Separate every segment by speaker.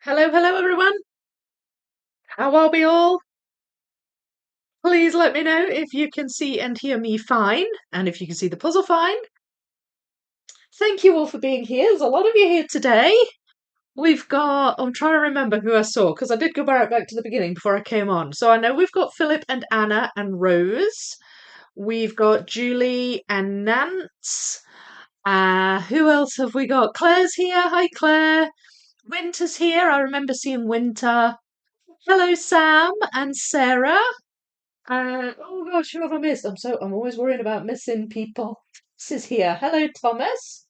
Speaker 1: Hello, hello everyone. How are we all? Please let me know if you can see and hear me fine, and if you can see the puzzle fine. Thank you all for being here. There's a lot of you here today. I'm trying to remember who I saw, because I did go back to the beginning before I came on. So I know we've got Philip and Anna and Rose. We've got Julie and Nance. Who else have we got? Claire's here. Hi, Claire. Winter's here. I remember seeing Winter. Hello, Sam and Sarah. Oh gosh, who have I missed? I'm always worrying about missing people. This is here. Hello, Thomas.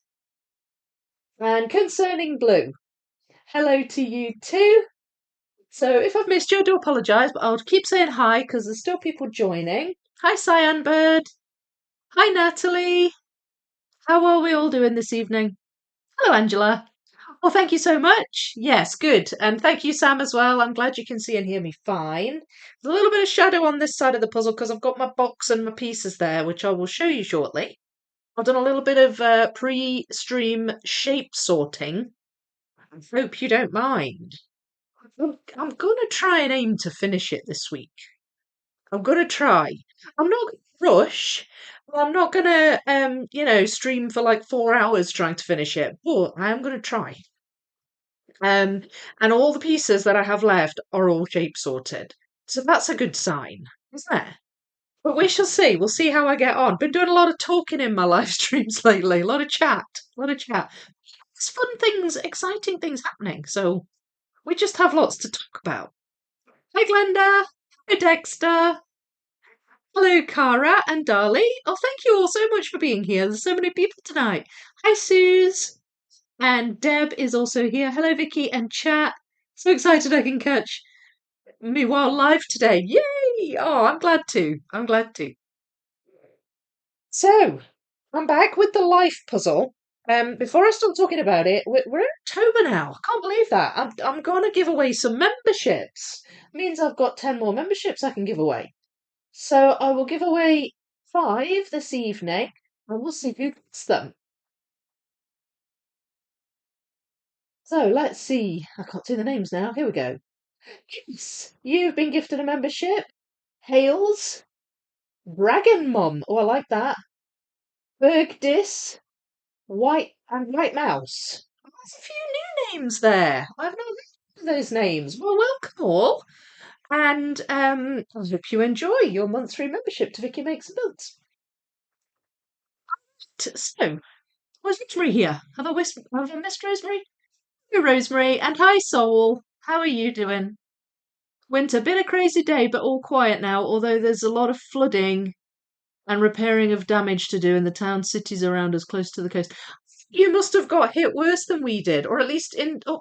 Speaker 1: And concerning Blue, hello to you too. So if I've missed you, I do apologise, but I'll keep saying hi because there's still people joining. Hi, Cyan Bird. Hi, Natalie. How are we all doing this evening? Hello, Angela. Well, thank you so much. Yes, good. And thank you, Sam, as well. I'm glad you can see and hear me fine. There's a little bit of shadow on this side of the puzzle because I've got my box and my pieces there, which I will show you shortly. I've done a little bit of pre-stream shape sorting. I hope you don't mind. I'm going to try and aim to finish it this week. I'm going to try. I'm not going to rush. I'm not going to, stream for like 4 hours trying to finish it, but I am going to try. Um, and all the pieces that I have left are all shape sorted. So that's a good sign, isn't it? But we shall see. We'll see how I get on. Been doing a lot of talking in my live streams lately. A lot of chat. A lot of chat. There's fun things, exciting things happening. So we just have lots to talk about. Hi, Glenda. Hi, Dexter. Hello, Cara and Darlie. Oh, thank you all so much for being here. There's so many people tonight. Hi, Suze. And Deb is also here. Hello, Vicky and chat. So excited I can catch me while live today. Yay! Oh, I'm glad to. I'm glad to. So, I'm back with the life puzzle. Before I start talking about it, we're in October now. I can't believe that. I'm going to give away some memberships. Means I've got 10 more memberships I can give away. So I will give away 5 this evening, and we'll see who gets them. So let's see. I can't see the names now. Here we go. Yes, you've been gifted a membership. Hales, Dragon Mum. Oh, I like that. Bergdis, White Mouse. Oh, there's a few new names there. I've not heard of those names. Well, welcome all. And I hope you enjoy your monthly membership to Vicky Makes Builds. So, was Rosemary here? Have I missed Rosemary? Hey, Rosemary, and hi, Soul. How are you doing? Winter, been a crazy day, but all quiet now, although there's a lot of flooding and repairing of damage to do in the town cities around us close to the coast. You must have got hit worse than we did, or at least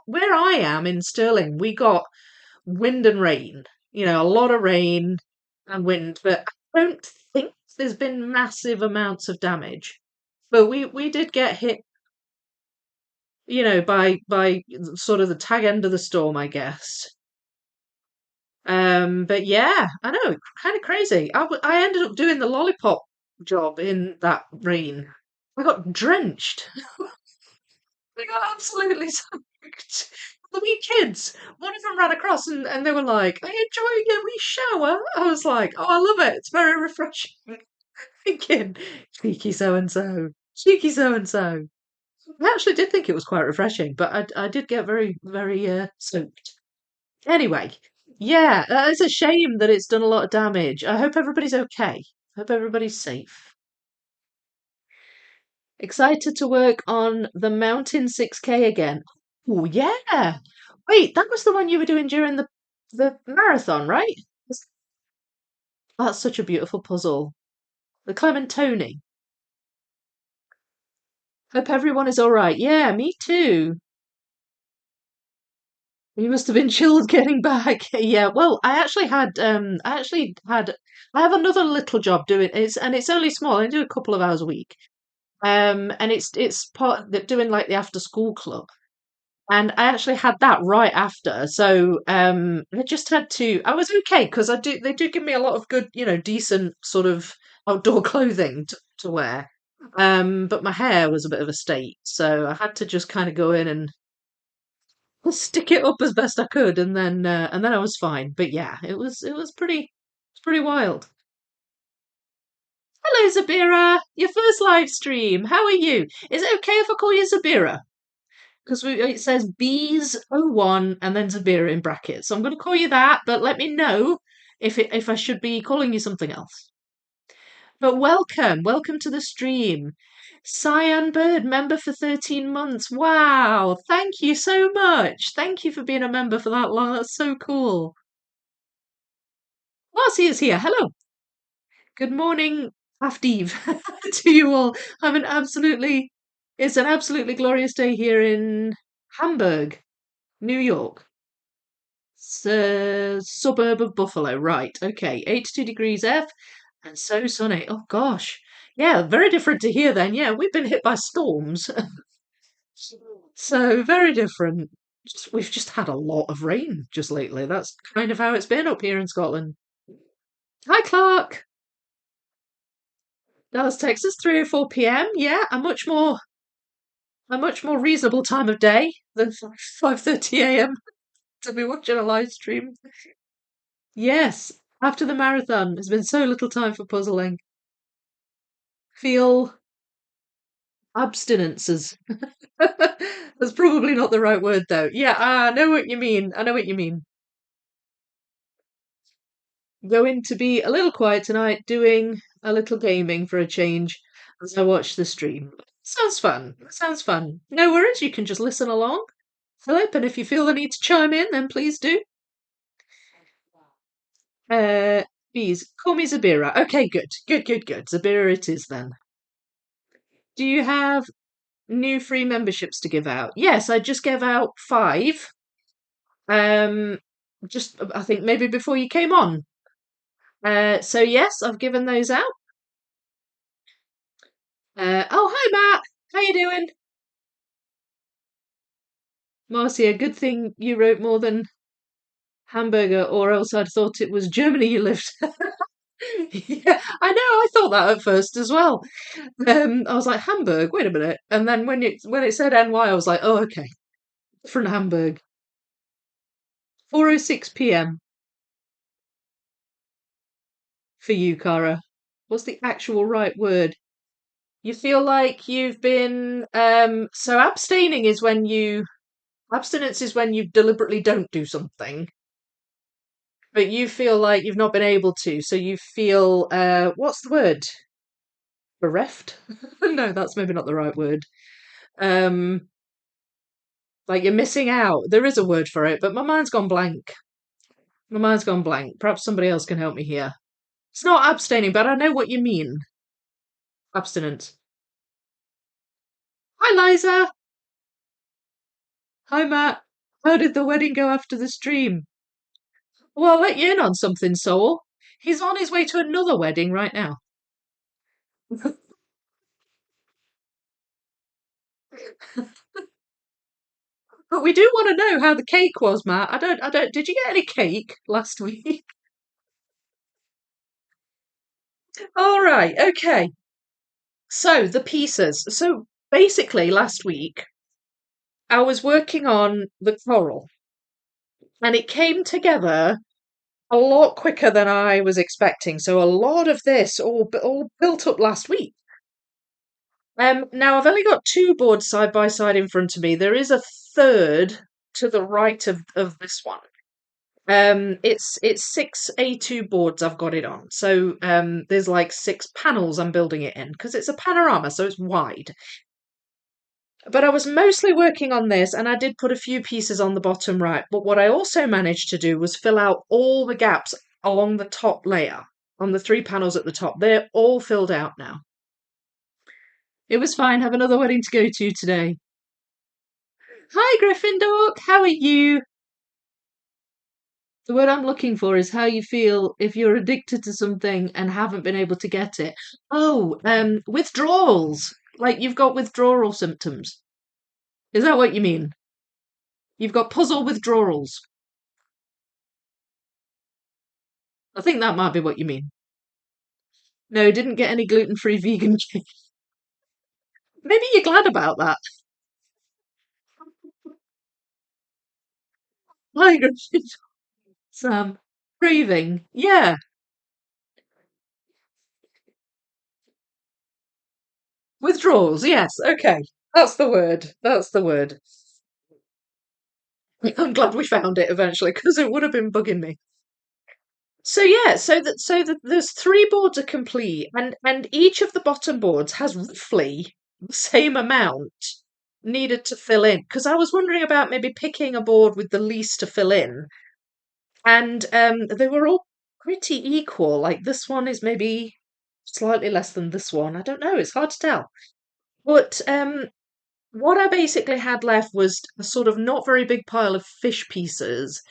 Speaker 1: where I am in Stirling, we got wind and rain. A lot of rain and wind, but I don't think there's been massive amounts of damage. But we did get hit, by sort of the tag end of the storm, I guess. But yeah, I know, kind of crazy. I ended up doing the lollipop job in that rain. I got drenched. I got absolutely soaked. The wee kids, one of them ran across and they were like, "Are you enjoying a wee shower?" I was like, "Oh, I love it. It's very refreshing." Thinking, cheeky so and so, cheeky so and so. I actually did think it was quite refreshing, but I did get very, very soaked. Anyway, yeah, it's a shame that it's done a lot of damage. I hope everybody's okay. Hope everybody's safe. Excited to work on the Mountain 6K again. Oh, yeah. Wait, that was the one you were doing during the marathon, right? That's such a beautiful puzzle. The Clementoni. Hope everyone is all right. Yeah, me too. You must have been chilled getting back. Yeah, well, I have another little job doing it's only small. I do a couple of hours a week. And it's part that doing like the after school club. And I actually had that right after. So I just had to I was okay because they do give me a lot of good, decent sort of outdoor clothing to wear. But my hair was a bit of a state, so I had to just kind of go in and stick it up as best I could, and then I was fine. But yeah, it's pretty wild. Hello, Zabira. Your first live stream. How are you? Is it okay if I call you Zabira? Because it says Bees01 and then Zabira in brackets. So I'm going to call you that, but let me know if I should be calling you something else. But welcome to the stream. Cyan Bird, member for 13 months. Wow, thank you so much. Thank you for being a member for that long. That's so cool. Marcy is here. Hello. Good morning, Aftereve, to you all. It's an absolutely glorious day here in Hamburg, New York. It's a suburb of Buffalo, right? Okay, 82 degrees F and so sunny. Oh gosh, yeah, very different to here then. Yeah, we've been hit by storms, so very different. We've just had a lot of rain just lately. That's kind of how it's been up here in Scotland. Hi, Clark. Dallas, Texas, 3:04 p.m. Yeah, a much more reasonable time of day than 5:30 a.m. to be watching a live stream. Yes, after the marathon, there's been so little time for puzzling. Feel abstinences. That's probably not the right word, though. Yeah, I know what you mean. I know what you mean. Going to be a little quiet tonight, doing a little gaming for a change as I watch the stream. Sounds fun. Sounds fun. No worries, you can just listen along. Philip, and if you feel the need to chime in, then please do. Uh, Bees, call me Zabira. Okay, good. Good. Zabira it is then. Do you have new free memberships to give out? Yes, I just gave out 5. Um, just I think maybe before you came on. So yes, I've given those out. Oh, hi Matt. How you doing? Marcia, good thing you wrote more than hamburger, or else I'd thought it was Germany you lived. Yeah, I know. I thought that at first as well. I was like Hamburg. Wait a minute, and then when it said NY, I was like, oh, okay, from Hamburg. 4:06 p.m. for you, Cara. What's the actual right word? You feel like you've been so abstinence is when you deliberately don't do something, but you feel like you've not been able to, so you feel what's the word? Bereft? No, that's maybe not the right word. Um like you're missing out. There is a word for it, but my mind's gone blank. My mind's gone blank. Perhaps somebody else can help me here. It's not abstaining, but I know what you mean. Abstinence. Hi, Liza. Hi, Matt. How did the wedding go after the stream? Well, I'll let you in on something, Soul. He's on his way to another wedding right now. But we do want to know how the cake was, Matt. I don't, did you get any cake last week? All right, okay. So, the pieces. So, basically, last week, I was working on the coral, and it came together a lot quicker than I was expecting. So, a lot of this all built up last week. Now I've only got 2 boards side by side in front of me. There is a third to the right of this one. It's 6 A2 boards I've got it on. So there's like 6 panels I'm building it in because it's a panorama, so it's wide. But I was mostly working on this, and I did put a few pieces on the bottom right. But what I also managed to do was fill out all the gaps along the top layer on the 3 panels at the top. They're all filled out now. It was fine. Have another wedding to go to today. Hi, Gryffindor. How are you? The word I'm looking for is how you feel if you're addicted to something and haven't been able to get it. Oh, withdrawals. Like you've got withdrawal symptoms. Is that what you mean? You've got puzzle withdrawals. I think that might be what you mean. No, didn't get any gluten-free vegan cake. Maybe you're glad about that. Migraine. Sam. Breathing. Yeah. Withdrawals. Yes. Okay. That's the word. That's the word. I'm glad we found it eventually because it would have been bugging me. So yeah, so that there's three boards are complete, and each of the bottom boards has roughly the same amount needed to fill in. Because I was wondering about maybe picking a board with the least to fill in, and they were all pretty equal. Like this one is maybe slightly less than this one. I don't know. It's hard to tell. But what I basically had left was a sort of not very big pile of fish pieces,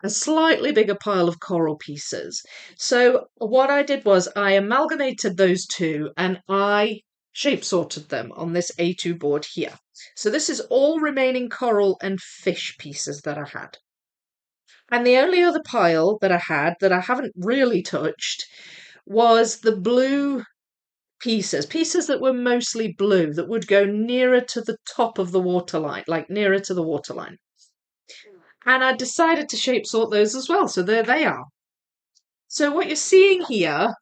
Speaker 1: a slightly bigger pile of coral pieces. So what I did was I amalgamated those two and I shape sorted them on this A2 board here. So this is all remaining coral and fish pieces that I had. And the only other pile that I had that I haven't really touched was the blue pieces that were mostly blue that would go nearer to the top of the waterline, like nearer to the waterline. And I decided to shape sort those as well. So there they are. So what you're seeing here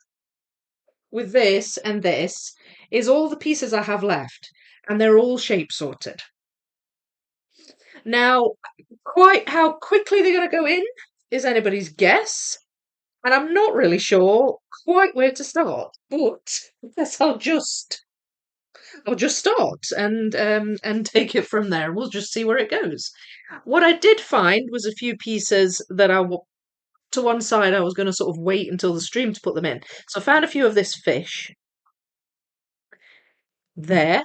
Speaker 1: with this and this is all the pieces I have left, and they're all shape sorted. Now, quite how quickly they're going to go in is anybody's guess, and I'm not really sure quite where to start. But I guess I'll just start and take it from there. We'll just see where it goes. What I did find was a few pieces that to one side. I was going to sort of wait until the stream to put them in. So I found a few of this fish there.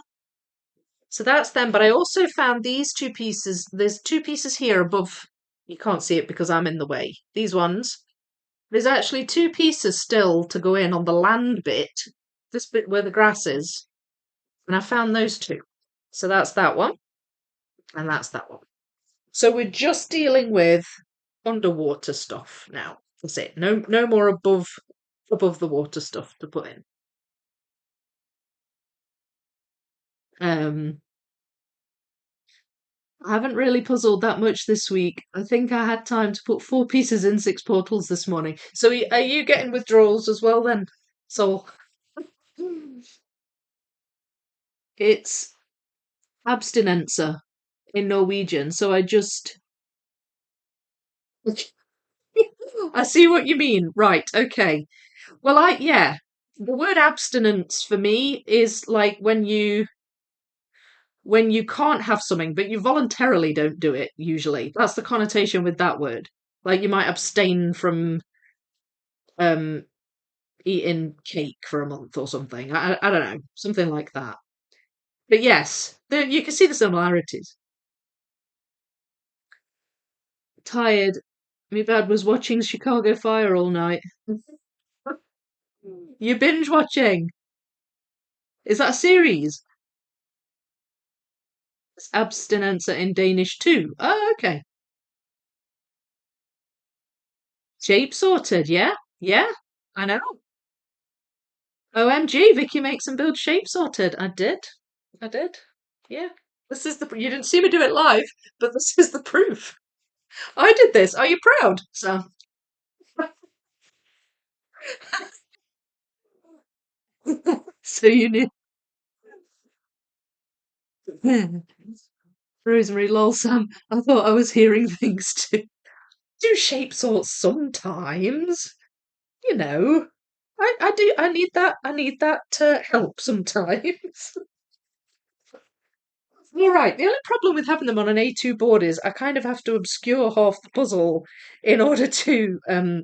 Speaker 1: So that's them. But I also found these two pieces. There's two pieces here above. You can't see it because I'm in the way. These ones. There's actually two pieces still to go in on the land bit. This bit where the grass is. And I found those two. So that's that one. And that's that one. So we're just dealing with underwater stuff now. That's it. No more above the water stuff to put in. Um, I haven't really puzzled that much this week. I think I had time to put four pieces in six portals this morning. So are you getting withdrawals as well then? So it's abstinencer in Norwegian. So I see what you mean. Right, okay. Well, yeah. The word abstinence for me is like when you can't have something, but you voluntarily don't do it, usually. That's the connotation with that word. Like you might abstain from um eating cake for a month or something. I don't know, something like that. But yes, you can see the similarities. Tired. My dad was watching Chicago Fire all night. You binge watching? Is that a series? It's abstinencer in Danish too. Oh, okay. Shape sorted, yeah? Yeah, I know. OMG, Vicky makes and builds shape sorted. I did. I did. Yeah. This is you didn't see me do it live, but this is the proof. I did this. Are you proud, Sam? So you knew. Rosemary, lol, Sam. I thought I was hearing things too. Do shape sorts sometimes. You know. I do. I need that. I need that to help sometimes. You're right. The only problem with having them on an A2 board is I kind of have to obscure half the puzzle in order to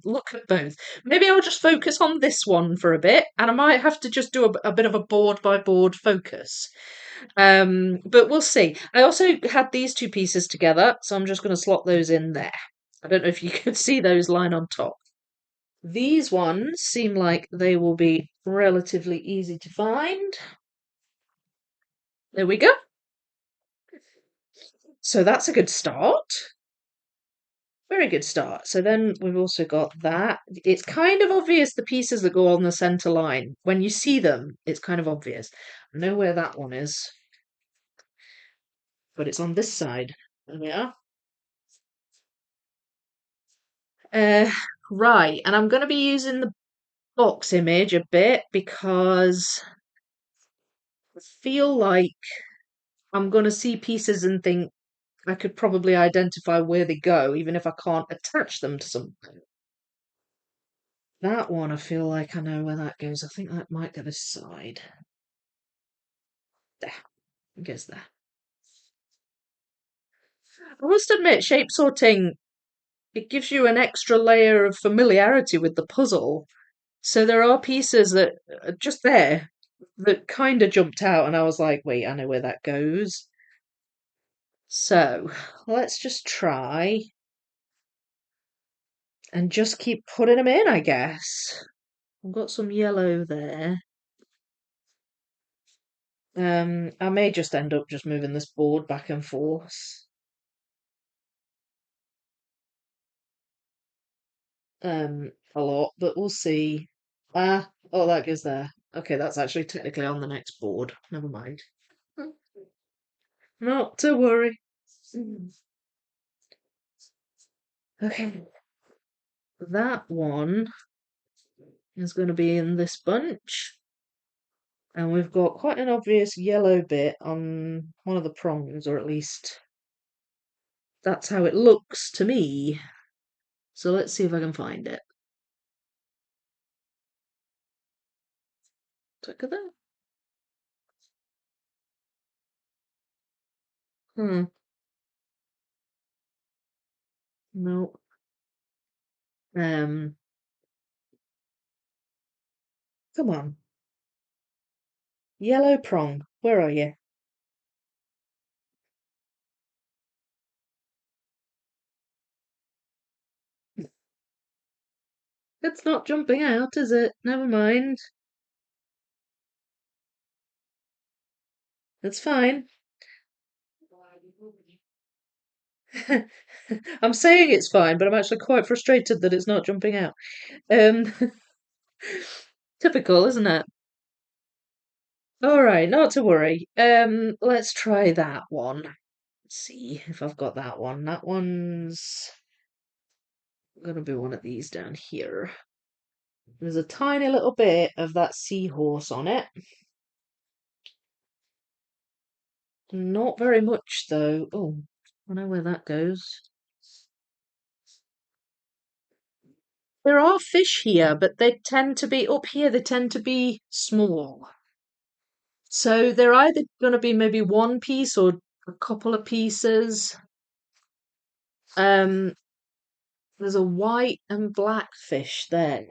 Speaker 1: look at both. Maybe I'll just focus on this one for a bit, and I might have to just do a bit of a board by board focus. But we'll see. I also had these two pieces together, so I'm just going to slot those in there. I don't know if you could see those line on top. These ones seem like they will be relatively easy to find. There we go. So that's a good start. Very good start. So then we've also got that. It's kind of obvious the pieces that go on the center line. When you see them, it's kind of obvious. I know where that one is, but it's on this side. There we are. Uh, right, and I'm going to be using the box image a bit because I feel like I'm going to see pieces and think I could probably identify where they go, even if I can't attach them to something. That one, I feel like I know where that goes. I think that might go this side. There, it goes there. I must admit, shape sorting, it gives you an extra layer of familiarity with the puzzle. So there are pieces that are just there that kind of jumped out, and I was like, wait, I know where that goes. So let's just try and just keep putting them in, I guess. I've got some yellow there. I may just end up just moving this board back and forth. A lot, but we'll see. Ah, oh, that goes there. Okay, that's actually technically on the next board. Never mind. Not to worry. Okay, that one is going to be in this bunch. And we've got quite an obvious yellow bit on one of the prongs, or at least that's how it looks to me. So let's see if I can find it. Look at that. Hmm. No. Um. Come on. Yellow prong. Where are you? It's not jumping out, is it? Never mind. It's fine. I'm saying it's fine, but I'm actually quite frustrated that it's not jumping out. Um, typical, isn't it? All right, not to worry. Let's try that one. Let's see if I've got that one. That one's gonna be one of these down here. There's a tiny little bit of that seahorse on it. Not very much though. Oh, I know where that goes. There are fish here, but they tend to be up here, they tend to be small. So they're either going to be maybe one piece or a couple of pieces. Um, there's a white and black fish there.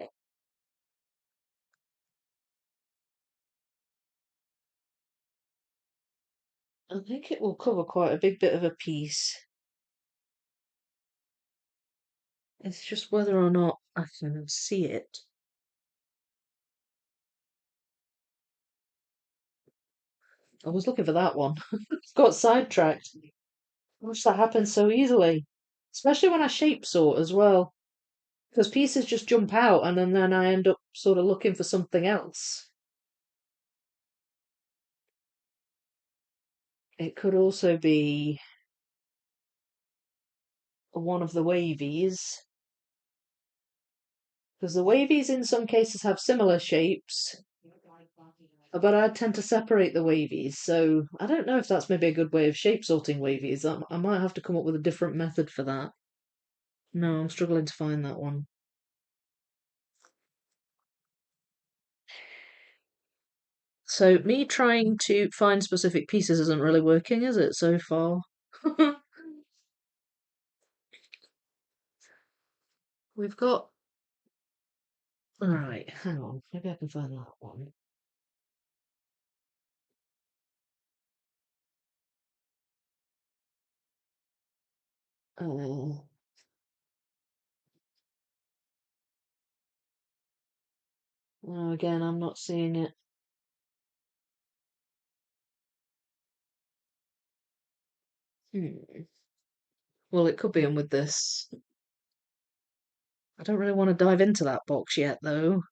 Speaker 1: I think it will cover quite a big bit of a piece. It's just whether or not I can see it. I was looking for that one. Got sidetracked. I wish that happened so easily. Especially when I shape sort as well. Because pieces just jump out and then I end up sort of looking for something else. It could also be one of the wavies. Because the wavies in some cases have similar shapes, but I tend to separate the wavies. So I don't know if that's maybe a good way of shape sorting wavies. I might have to come up with a different method for that. No, I'm struggling to find that one. So me trying to find specific pieces isn't really working, is it, so far? We've got... Alright, hang on. Maybe I can find that one. Oh, well, again, I'm not seeing it. Hmm. Well, it could be in with this. I don't really want to dive into that box yet, though.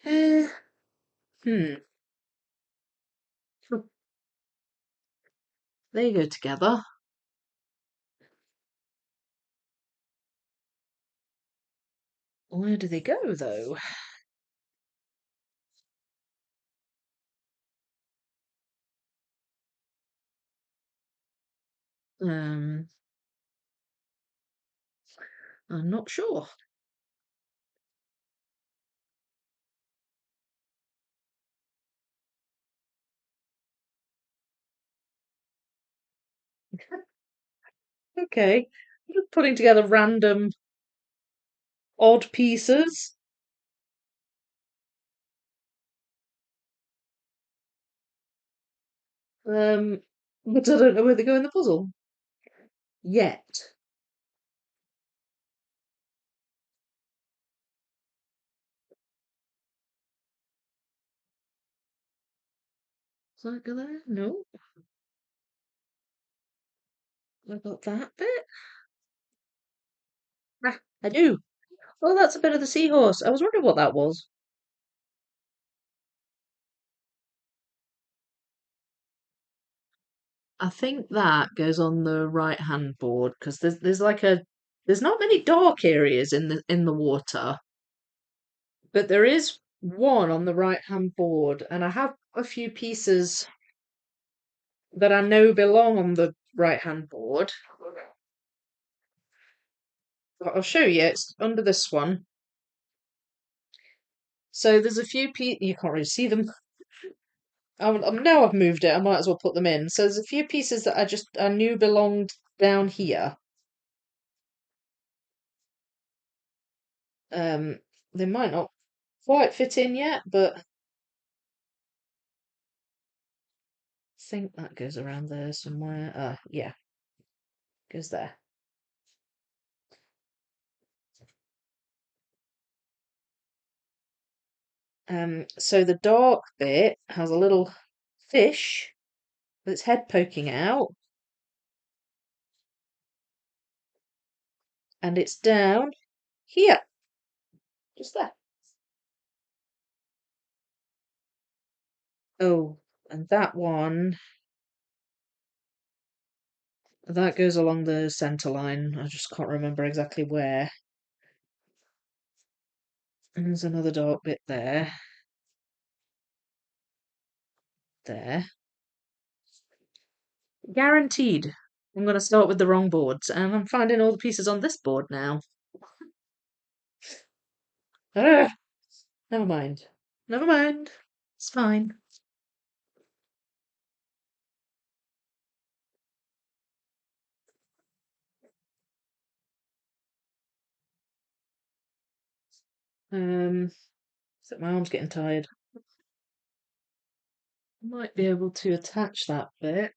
Speaker 1: Eh, hmm. They go together. Where do they go, though? Um, I'm not sure. Okay. I'm just putting together random odd pieces. Um, but I don't know where they go in the puzzle yet. Does that go there? No. I got that bit. Ah, I do. Oh, that's a bit of the seahorse. I was wondering what that was. I think that goes on the right hand board because there's like a there's not many dark areas in the water, but there is one on the right hand board, and I have a few pieces that I know belong on the right hand board. But I'll show you. It's under this one. So there's a few you can't really see them. Now I've moved it. I might as well put them in. So there's a few pieces that I knew belonged down here. Um, they might not quite fit in yet, but I think that goes around there somewhere. Yeah, goes there. So the dark bit has a little fish with its head poking out, and it's down here, just there. Oh, and that one, that goes along the centre line. I just can't remember exactly where. And there's another dark bit there. There. Guaranteed. I'm going to start with the wrong boards, and I'm finding all the pieces on this board now. Ugh, never mind. Never mind. It's fine. So my arm's getting tired. Might be able to attach that bit.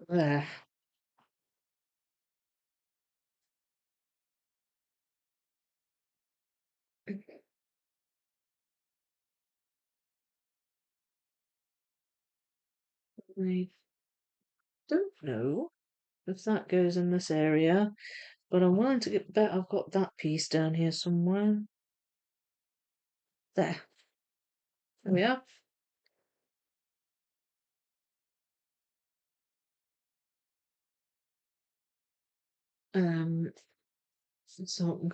Speaker 1: There. I don't know if that goes in this area, but I'm willing to bet I've got that piece down here somewhere. There. There we are. Um, so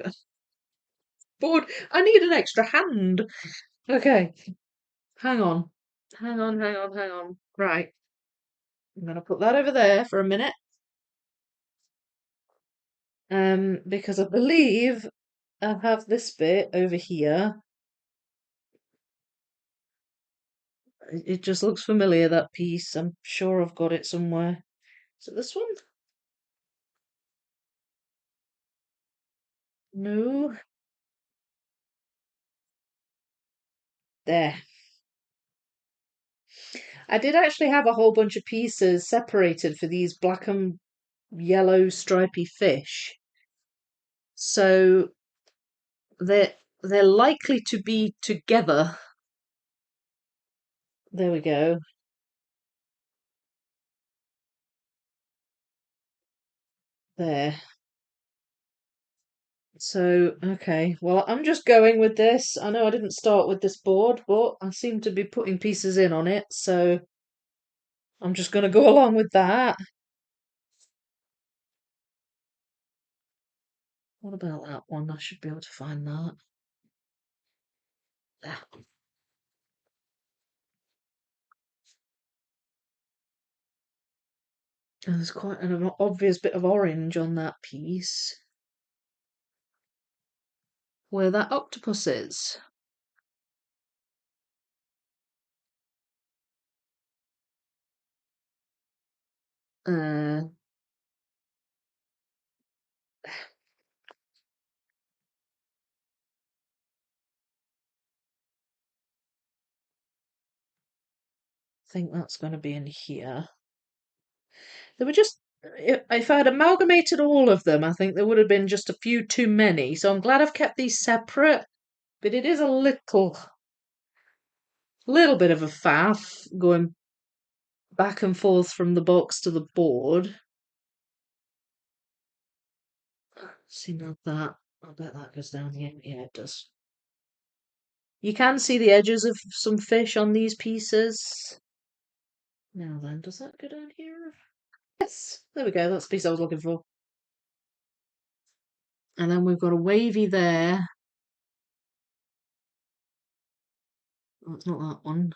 Speaker 1: board. I need an extra hand. Okay, hang on. Hang on, hang on, hang on. Right. I'm gonna put that over there for a minute. Because I believe I have this bit over here. It just looks familiar, that piece. I'm sure I've got it somewhere. Is it this one? No. There. I did actually have a whole bunch of pieces separated for these black and yellow stripy fish. So they're they're likely to be together. There we go. There. So, okay. Well, I'm just going with this. I know I didn't start with this board, but I seem to be putting pieces in on it, so I'm just going to go along with that. What about that one? I should be able to find that. There. And there's quite an obvious bit of orange on that piece. Where that octopus is. I think that's going to be in here. They were just, if I had amalgamated all of them, I think there would have been just a few too many. So I'm glad I've kept these separate. But it is a little bit of a faff going back and forth from the box to the board. See, not that. I bet that goes down here. Yeah, it does. You can see the edges of some fish on these pieces. Now then, does that go down here? Yes, there we go. That's the piece I was looking for. And then we've got a wavy there. Oh, it's not that one.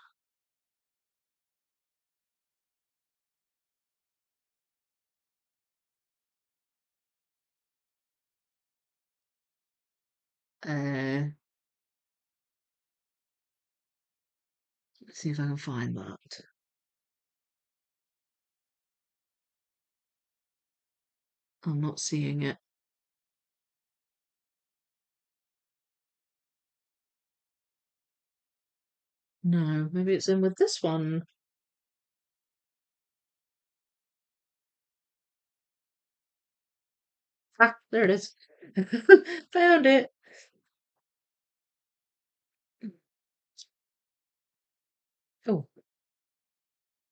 Speaker 1: Let's see if I can find that. I'm not seeing it. No, maybe it's in with this one. Ah, there it is. Found it. Oh,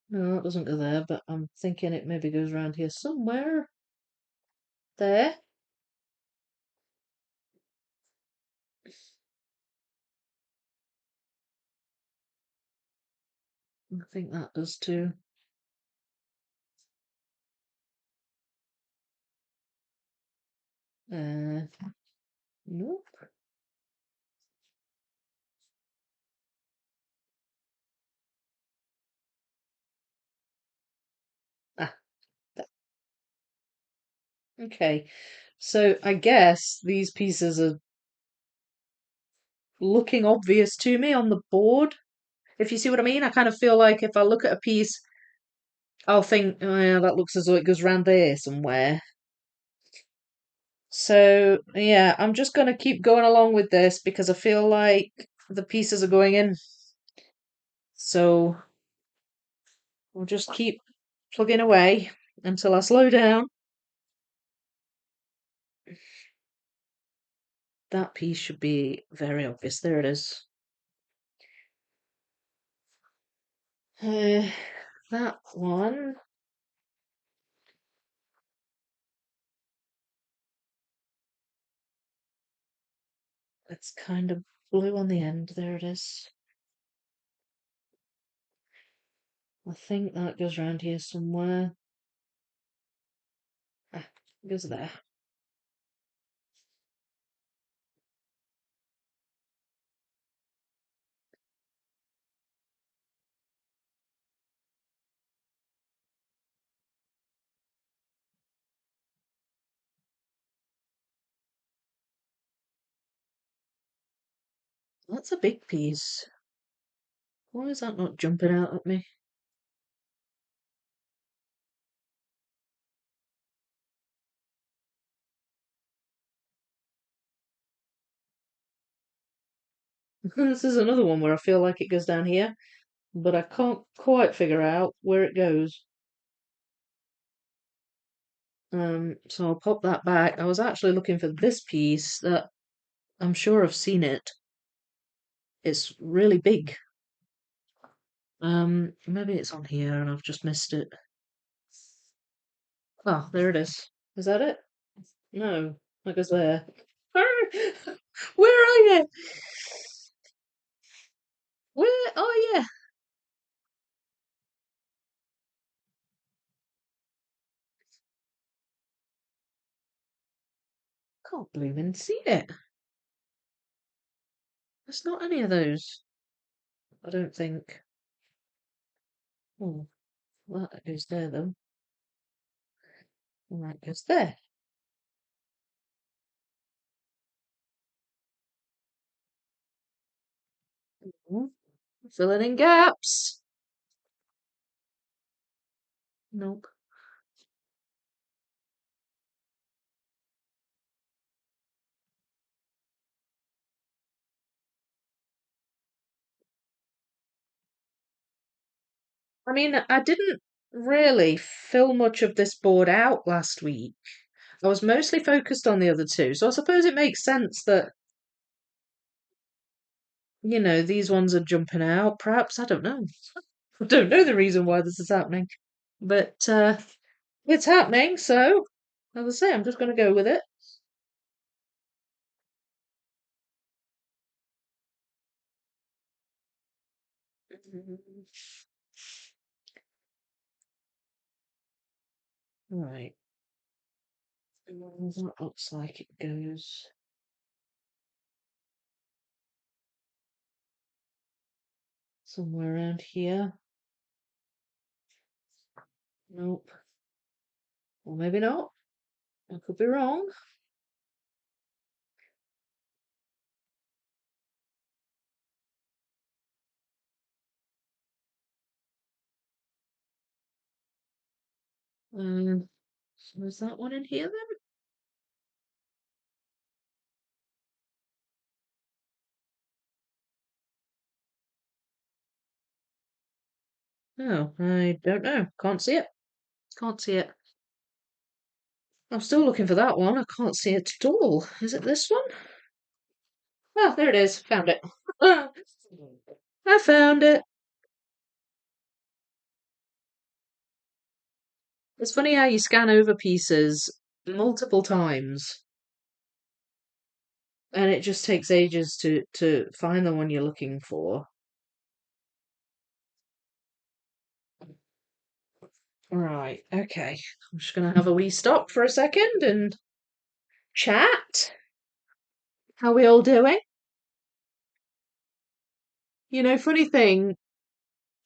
Speaker 1: no, it doesn't go there, but I'm thinking it maybe goes around here somewhere. There. I think that does too. Nope. Ah, okay. So I guess these pieces are looking obvious to me on the board. If you see what I mean, I kind of feel like if I look at a piece, I'll think, oh yeah, that looks as though it goes round there somewhere. So yeah, I'm just gonna keep going along with this because I feel like the pieces are going in. So we'll just keep plugging away until I slow down. That piece should be very obvious. There it is. Uh, that one. It's kind of blue on the end. There it is. I think that goes around here somewhere. Ah, it goes there. That's a big piece. Why is that not jumping out at me? This is another one where I feel like it goes down here, but I can't quite figure out where it goes. So I'll pop that back. I was actually looking for this piece that I'm sure I've seen it. It's really big. Maybe it's on here and I've just missed it. Oh, there it is. Is that it? No, that goes there. Where are you? Where are you? Can't blooming see it. There's not any of those, I don't think. Oh, that goes there though. And that goes there. Filling in gaps. Nope. I mean, I didn't really fill much of this board out last week. I was mostly focused on the other two, so I suppose it makes sense that, these ones are jumping out. Perhaps, I don't know. I don't know the reason why this is happening. But it's happening, so as I say, I'm just going to go with it. Right. That looks like it goes somewhere around here. Nope. Or maybe not. I could be wrong. So is that one in here then? Oh, I don't know. Can't see it. Can't see it. I'm still looking for that one. I can't see it at all. Is it this one? Ah, there it is. Found it. I found it. It's funny how you scan over pieces multiple times and it just takes ages to find the one you're looking for. Right, okay. I'm just gonna have a wee stop for a second and chat. How we all doing? Funny thing,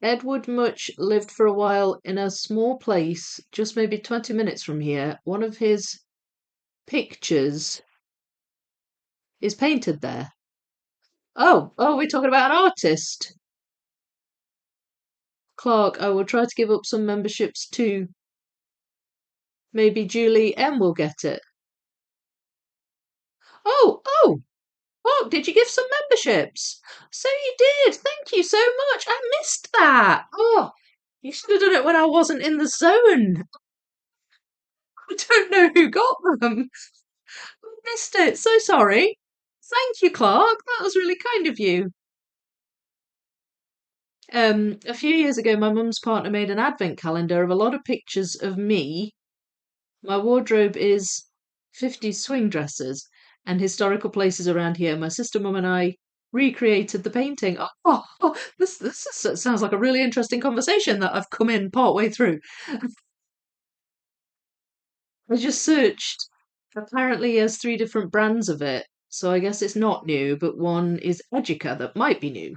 Speaker 1: Edward Much lived for a while in a small place, just maybe 20 minutes from here. One of his pictures is painted there. Oh, we're talking about an artist. Clark, I will try to give up some memberships too. Maybe Julie M will get it. Oh, did you give some memberships? So you did. Thank you so much. I missed that. Oh, you should have done it when I wasn't in the zone. I don't know who got them. I missed it. So sorry. Thank you, Clark. That was really kind of you. A few years ago, my mum's partner made an advent calendar of a lot of pictures of me. My wardrobe is 50s swing dresses and historical places around here. My sister, mum, and I recreated the painting. Sounds like a really interesting conversation that I've come in part way through. I just searched. Apparently, he has three different brands of it, so I guess it's not new, but one is Educa that might be new.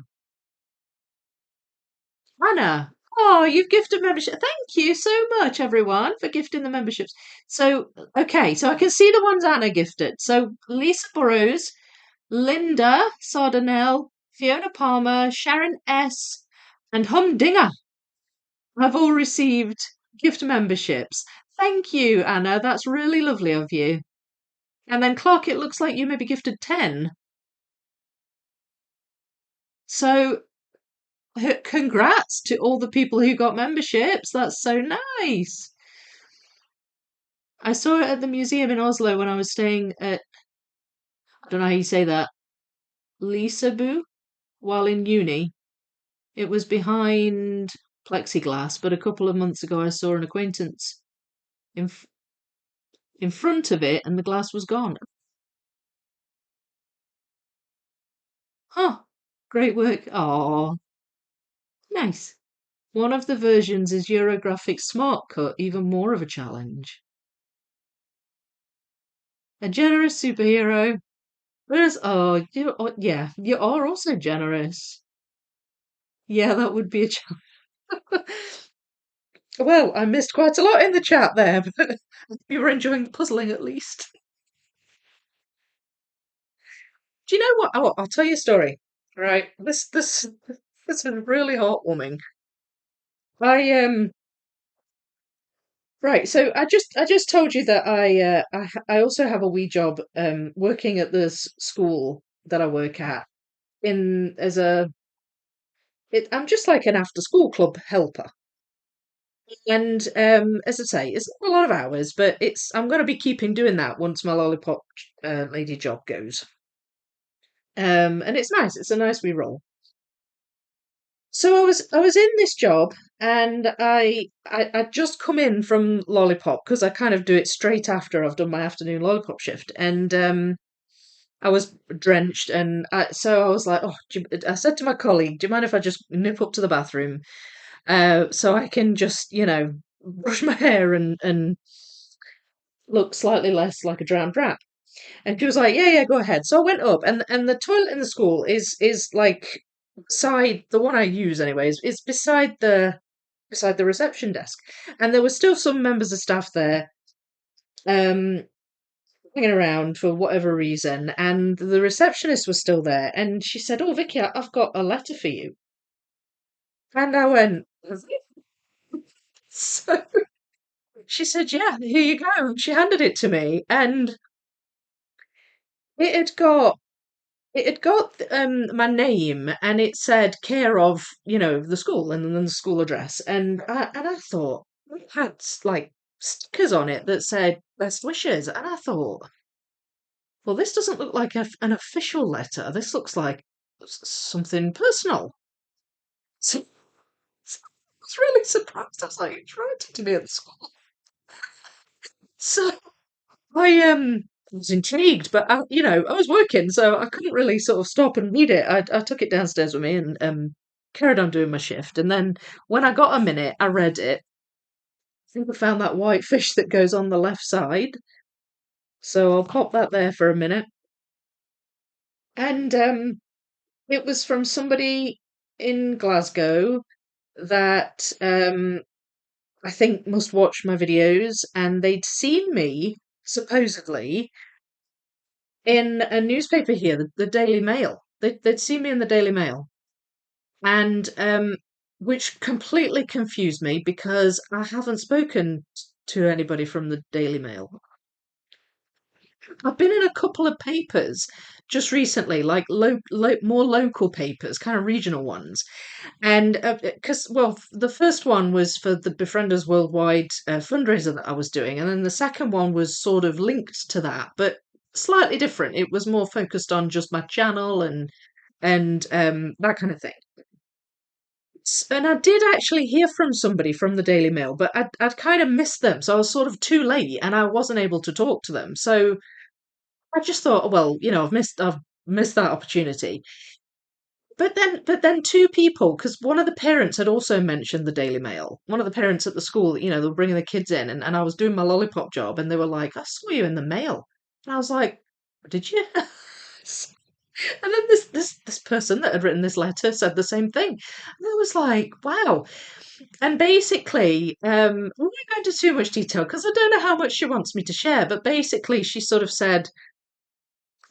Speaker 1: Anna, oh, you've gifted membership. Thank you so much, everyone, for gifting the memberships. So, okay, so I can see the ones Anna gifted. So, Lisa Burrows, Linda Sardanel, Fiona Palmer, Sharon S., and Humdinger have all received gift memberships. Thank you, Anna. That's really lovely of you. And then, Clark, it looks like you maybe gifted 10. So, congrats to all the people who got memberships. That's so nice. I saw it at the museum in Oslo when I was staying at, I don't know how you say that, Lisabu, while in uni. It was behind plexiglass, but a couple of months ago I saw an acquaintance in in front of it and the glass was gone. Huh, great work. Oh, nice. One of the versions is Eurographic Smart Cut, even more of a challenge. A generous superhero. Whereas, oh, yeah, you are also generous. Yeah, that would be a challenge. Well, I missed quite a lot in the chat there, but you were enjoying the puzzling at least. Do you know what? Oh, I'll tell you a story. Right, this is really heartwarming. I right, so I just told you that I also have a wee job working at the school that I work at in as a I'm just like an after school club helper. And as I say, it's not a lot of hours, but it's I'm going to be keeping doing that once my lollipop lady job goes. And it's nice. It's a nice wee role. So I was in this job, and I'd just come in from lollipop because I kind of do it straight after I've done my afternoon lollipop shift, and I was drenched, and so I was like, oh, I said to my colleague, do you mind if I just nip up to the bathroom, so I can just brush my hair and look slightly less like a drowned rat? And she was like, "Yeah, yeah, go ahead." So I went up, and the toilet in the school is like beside the one I use anyways. Is beside the reception desk, and there were still some members of staff there, um, hanging around for whatever reason, and the receptionist was still there, and she said, "Oh, Vicky, I've got a letter for you," and I went. So she said, "Yeah, here you go." And she handed it to me, and it had got my name, and it said care of the school, and then the school address, and I thought it had like stickers on it that said best wishes, and I thought, well, this doesn't look like an official letter. This looks like something personal. So, so I was really surprised. I was like, it's writing to me at the school. So I was intrigued, but I was working, so I couldn't really sort of stop and read it. I took it downstairs with me and carried on doing my shift. And then when I got a minute, I read it. I think I found that white fish that goes on the left side, so I'll pop that there for a minute. And it was from somebody in Glasgow that I think must watch my videos, and they'd seen me supposedly in a newspaper here, the Daily Mail. They'd seen me in the Daily Mail, and which completely confused me because I haven't spoken to anybody from the Daily Mail. I've been in a couple of papers just recently, like more local papers, kind of regional ones, and because well, the first one was for the Befrienders Worldwide fundraiser that I was doing, and then the second one was sort of linked to that, but slightly different. It was more focused on just my channel and that kind of thing. And I did actually hear from somebody from the Daily Mail, but I'd kind of missed them, so I was sort of too late, and I wasn't able to talk to them. So I just thought, well, I've missed that opportunity. But then two people, because one of the parents had also mentioned the Daily Mail. One of the parents at the school, they were bringing the kids in, and I was doing my lollipop job, and they were like, "I saw you in the mail," and I was like, "Did you?" And then this person that had written this letter said the same thing, and I was like, "Wow." And basically, I won't go into too much detail because I don't know how much she wants me to share. But basically, she sort of said,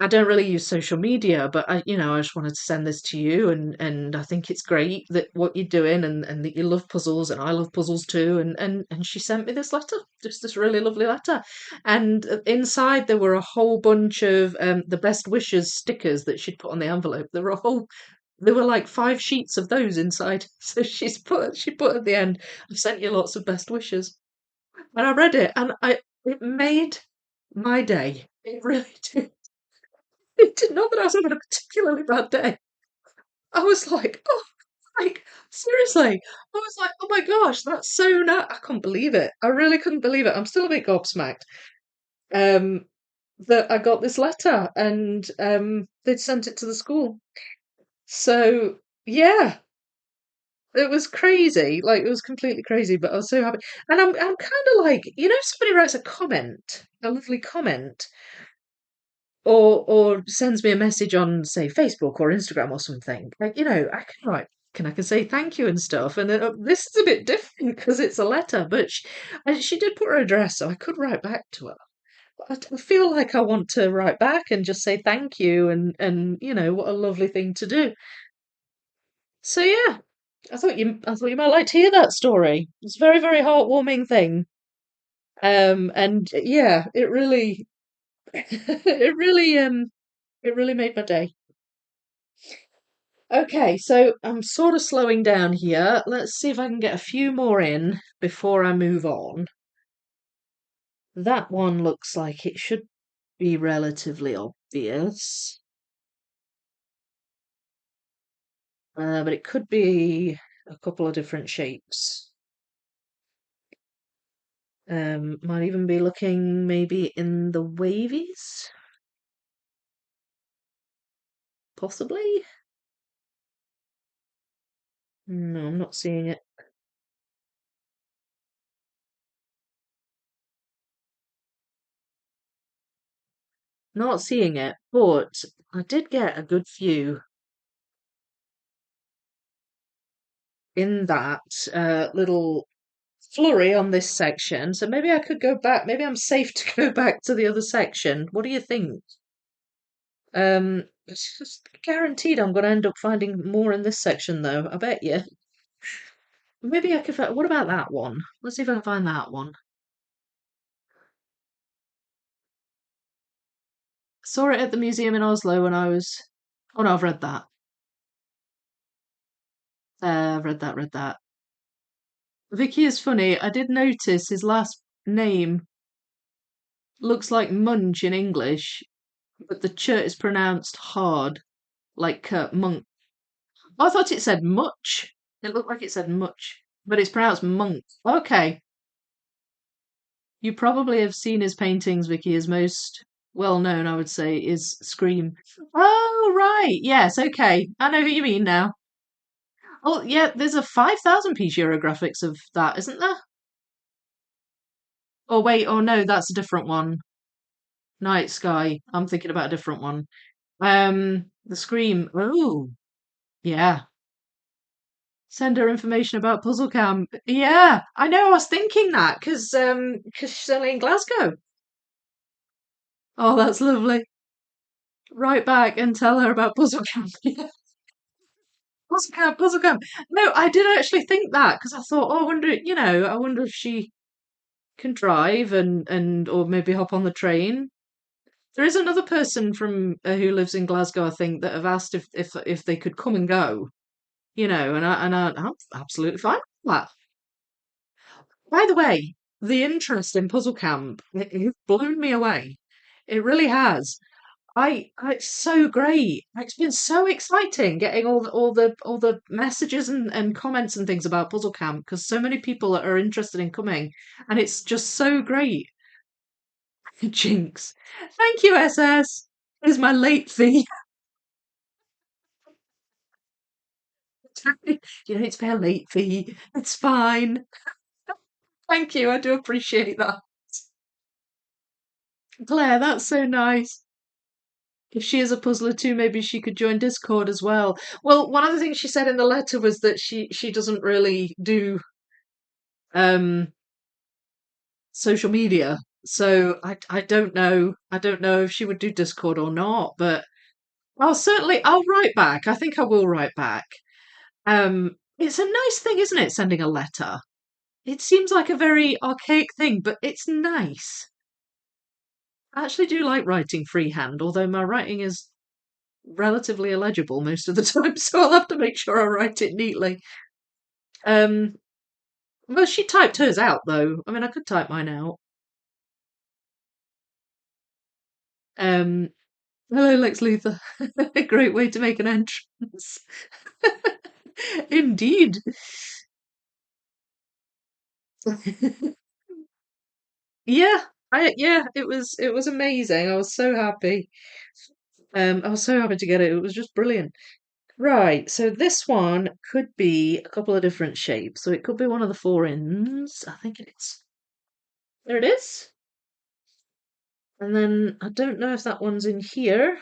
Speaker 1: I don't really use social media, but I just wanted to send this to you, and I think it's great that what you're doing, and that you love puzzles, and I love puzzles too, and she sent me this letter, just this really lovely letter, and inside there were a whole bunch of the best wishes stickers that she'd put on the envelope. There were like 5 sheets of those inside. So she put at the end, I've sent you lots of best wishes, and I read it, and it made my day. It really did. It did not that I was having a particularly bad day. I was like, oh, like, seriously. I was like, oh my gosh, that's so nice. I couldn't believe it. I really couldn't believe it. I'm still a bit gobsmacked um, that I got this letter, and they'd sent it to the school. So, yeah, it was crazy. Like, it was completely crazy, but I was so happy. And I'm kind of like, somebody writes a comment, a lovely comment. or sends me a message on, say, Facebook or Instagram or something, like, I can write, I can say thank you and stuff. And then this is a bit different because it's a letter, but she did put her address, so I could write back to her. But I feel like I want to write back and just say thank you, and what a lovely thing to do. So yeah, I thought you might like to hear that story. It's a very, very heartwarming thing. And yeah, it really, it really made my day. Okay, so I'm sort of slowing down here. Let's see if I can get a few more in before I move on. That one looks like it should be relatively obvious. But it could be a couple of different shapes. Might even be looking maybe in the wavies, possibly. No, I'm not seeing it. Not seeing it, but I did get a good view in that little flurry on this section. So maybe I could go back. Maybe I'm safe to go back to the other section. What do you think? It's just guaranteed I'm going to end up finding more in this section, though. I bet you. Maybe I could. What about that one? Let's see if I can find that one. Saw it at the museum in Oslo when I was. Oh no, I've read that. I've read that. Read that. Vicky is funny. I did notice his last name looks like Munch in English, but the ch is pronounced hard, like monk. Oh, I thought it said much. It looked like it said much, but it's pronounced monk. Okay. You probably have seen his paintings, Vicky. His most well known, I would say, is Scream. Oh, right. Yes, okay. I know who you mean now. Oh, yeah, there's a 5,000 piece Eurographics of that, isn't there? Oh, wait, oh no, that's a different one. Night Sky. I'm thinking about a different one. The Scream. Oh, yeah. Send her information about Puzzle Camp. Yeah, I know. I was thinking that because she's only in Glasgow. Oh, that's lovely. Write back and tell her about Puzzle Camp. Yeah, Puzzle Camp, Puzzle Camp. No, I did actually think that because I thought, oh, I wonder if she can drive and or maybe hop on the train. There is another person from who lives in Glasgow, I think, that have asked if they could come and go. I'm absolutely fine with that. By the way, the interest in Puzzle Camp has blown me away. It really has. It's so great. It's been so exciting getting all the messages and comments and things about Puzzle Camp because so many people are interested in coming, and it's just so great. Jinx. Thank you, SS. Here's my late fee. You don't need to pay a late fee. It's fine. Thank you. I do appreciate that. Claire, that's so nice. If she is a puzzler too, maybe she could join Discord as well. Well, one of the things she said in the letter was that she doesn't really do um social media. So I don't know. I don't know if she would do Discord or not, but I'll write back. I think I will write back. It's a nice thing, isn't it, sending a letter? It seems like a very archaic thing, but it's nice. I actually do like writing freehand, although my writing is relatively illegible most of the time, so I'll have to make sure I write it neatly. Um, well, she typed hers out though. I mean, I could type mine out. Um, Hello, Lex Luthor. A great way to make an entrance. Indeed. Yeah, it was amazing. I was so happy. I was so happy to get it. It was just brilliant. Right, so this one could be a couple of different shapes. So it could be one of the four ends. I think it is. There it is. And then I don't know if that one's in here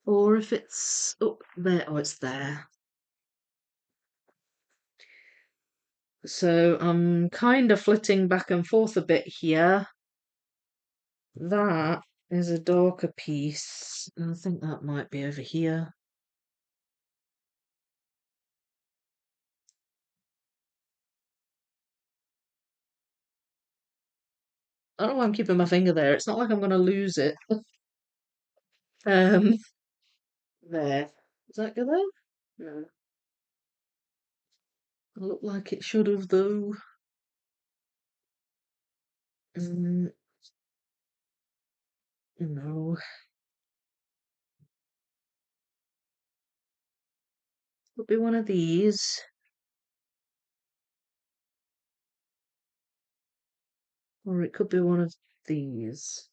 Speaker 1: or if it's up there. Oh, it's there. So I'm kind of flitting back and forth a bit here. That is a darker piece. And I think that might be over here. I don't know why I'm keeping my finger there. It's not like I'm going to lose it. Um, there. Does that go there? No. It looked like it should have, though. Mm, no. Could be one of these. Or it could be one of these.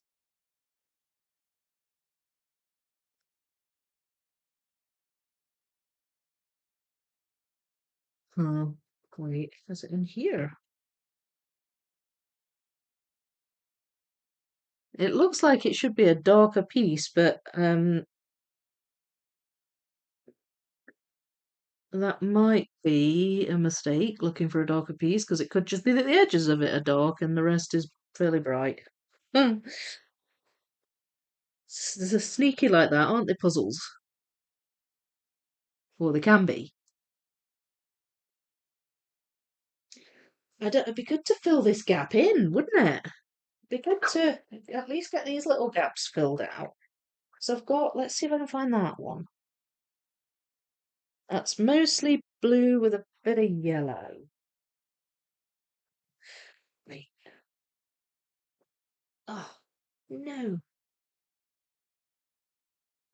Speaker 1: Oh, wait. Is it in here? It looks like it should be a darker piece, but that might be a mistake looking for a darker piece because it could just be that the edges of it are dark and the rest is fairly bright. Hmm. They're sneaky like that, aren't they, puzzles? Well, they can be. It'd be good to fill this gap in, wouldn't it? It'd be good to at least get these little gaps filled out. So I've got, let's see if I can find that one. That's mostly blue with a bit of yellow. Wait. Oh, no.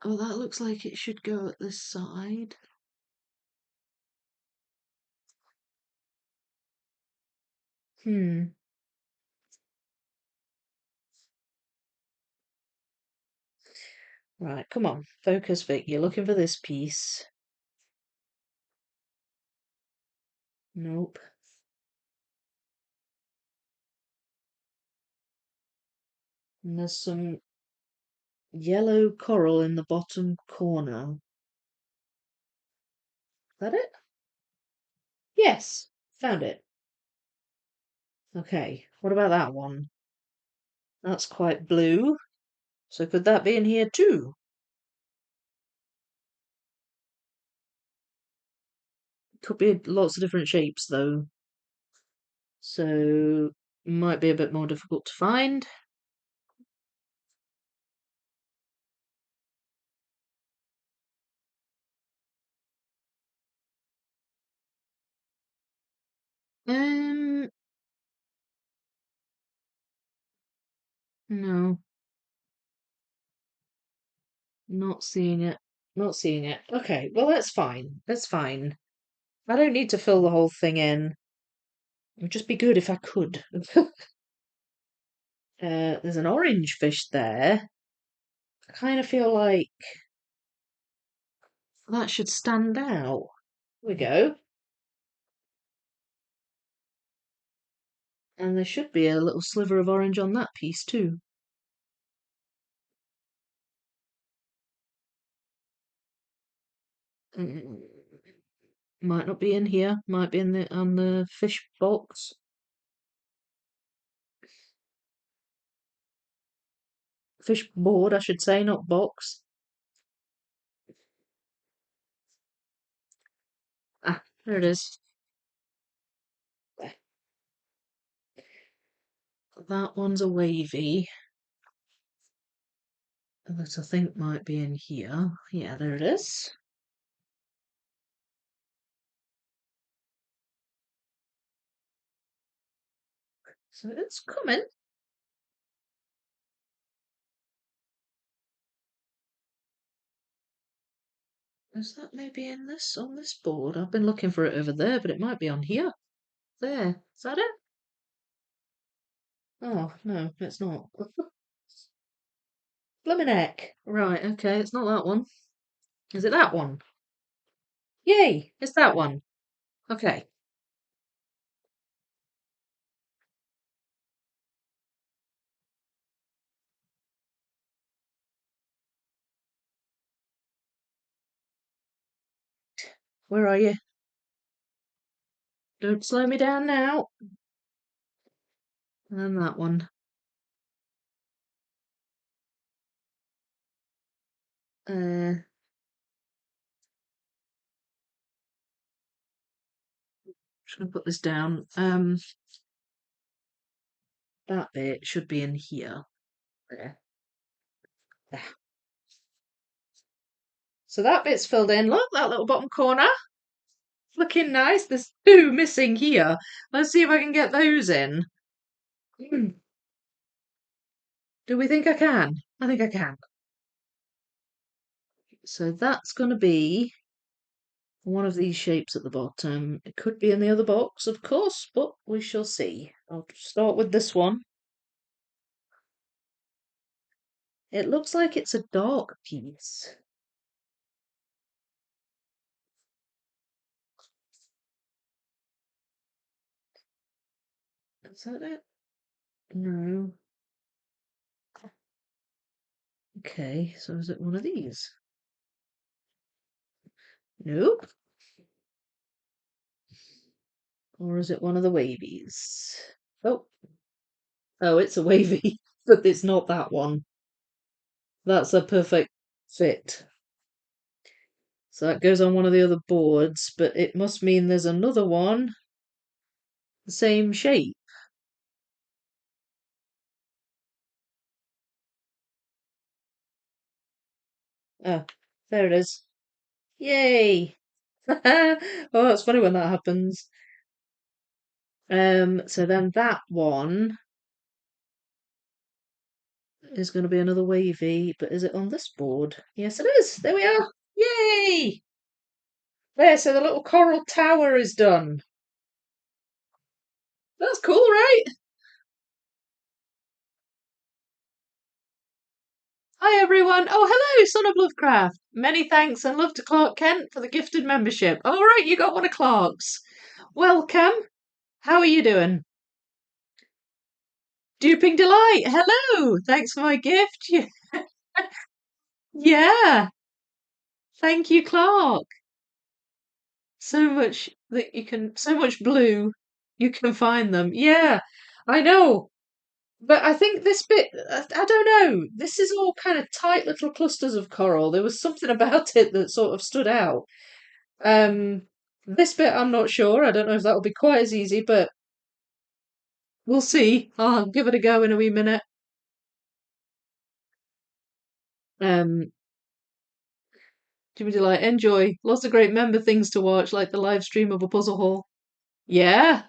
Speaker 1: Oh, that looks like it should go at this side. Hmm. Right, come on. Focus, Vic. You're looking for this piece. Nope. And there's some yellow coral in the bottom corner. Is that it? Yes. Found it. Okay. What about that one? That's quite blue. So could that be in here too? Could be lots of different shapes though. So might be a bit more difficult to find. Um, no, not seeing it. Not seeing it. Okay, well that's fine. That's fine. I don't need to fill the whole thing in. It would just be good if I could. There's an orange fish there. I kind of feel like that should stand out. Here we go. And there should be a little sliver of orange on that piece too. Mm, might not be in here. Might be in the on the fish box. Fish board, I should say, not box. Ah, there it is. There. That one's a wavy. That I think might be in here. Yeah, there it is. So it's coming. Is that maybe in this on this board? I've been looking for it over there, but it might be on here. There. Is that it? Oh, no, it's not. Blimmin' heck. Right, okay, it's not that one. Is it that one? Yay, it's that one. Okay. Where are you? Don't slow me down now. And that one. Uh, just gonna put this down. That bit should be in here. There. There. So that bit's filled in. Look, that little bottom corner. Looking nice. There's two missing here. Let's see if I can get those in. Do we think I can? I think I can. So that's going to be one of these shapes at the bottom. It could be in the other box, of course, but we shall see. I'll start with this one. It looks like it's a dark piece. Is that it? No. Okay, so is it one of these? Nope. Or is it one of the wavies? Oh, oh, it's a wavy, but it's not that one. That's a perfect fit. So that goes on one of the other boards, but it must mean there's another one, the same shape. Oh, there it is. Yay! Oh, it's funny when that happens. So then that one is going to be another wavy, but is it on this board? Yes, it is. There we are. Yay! There, so the little coral tower is done. That's cool, right? Hi everyone. Oh, hello, Son of Lovecraft. Many thanks and love to Clark Kent for the gifted membership. All right, you got one of Clark's. Welcome. How are you doing? Duping Delight. Hello. Thanks for my gift. Yeah. Thank you, Clark. So much that you can, so much blue. You can find them. Yeah, I know. But I think this bit, I don't know. This is all kind of tight little clusters of coral. There was something about it that sort of stood out. Um, this bit, I'm not sure. I don't know if that'll be quite as easy, but we'll see. I'll give it a go in a wee minute. Um, Jimmy Delight, enjoy. Lots of great member things to watch, like the live stream of a puzzle haul. Yeah,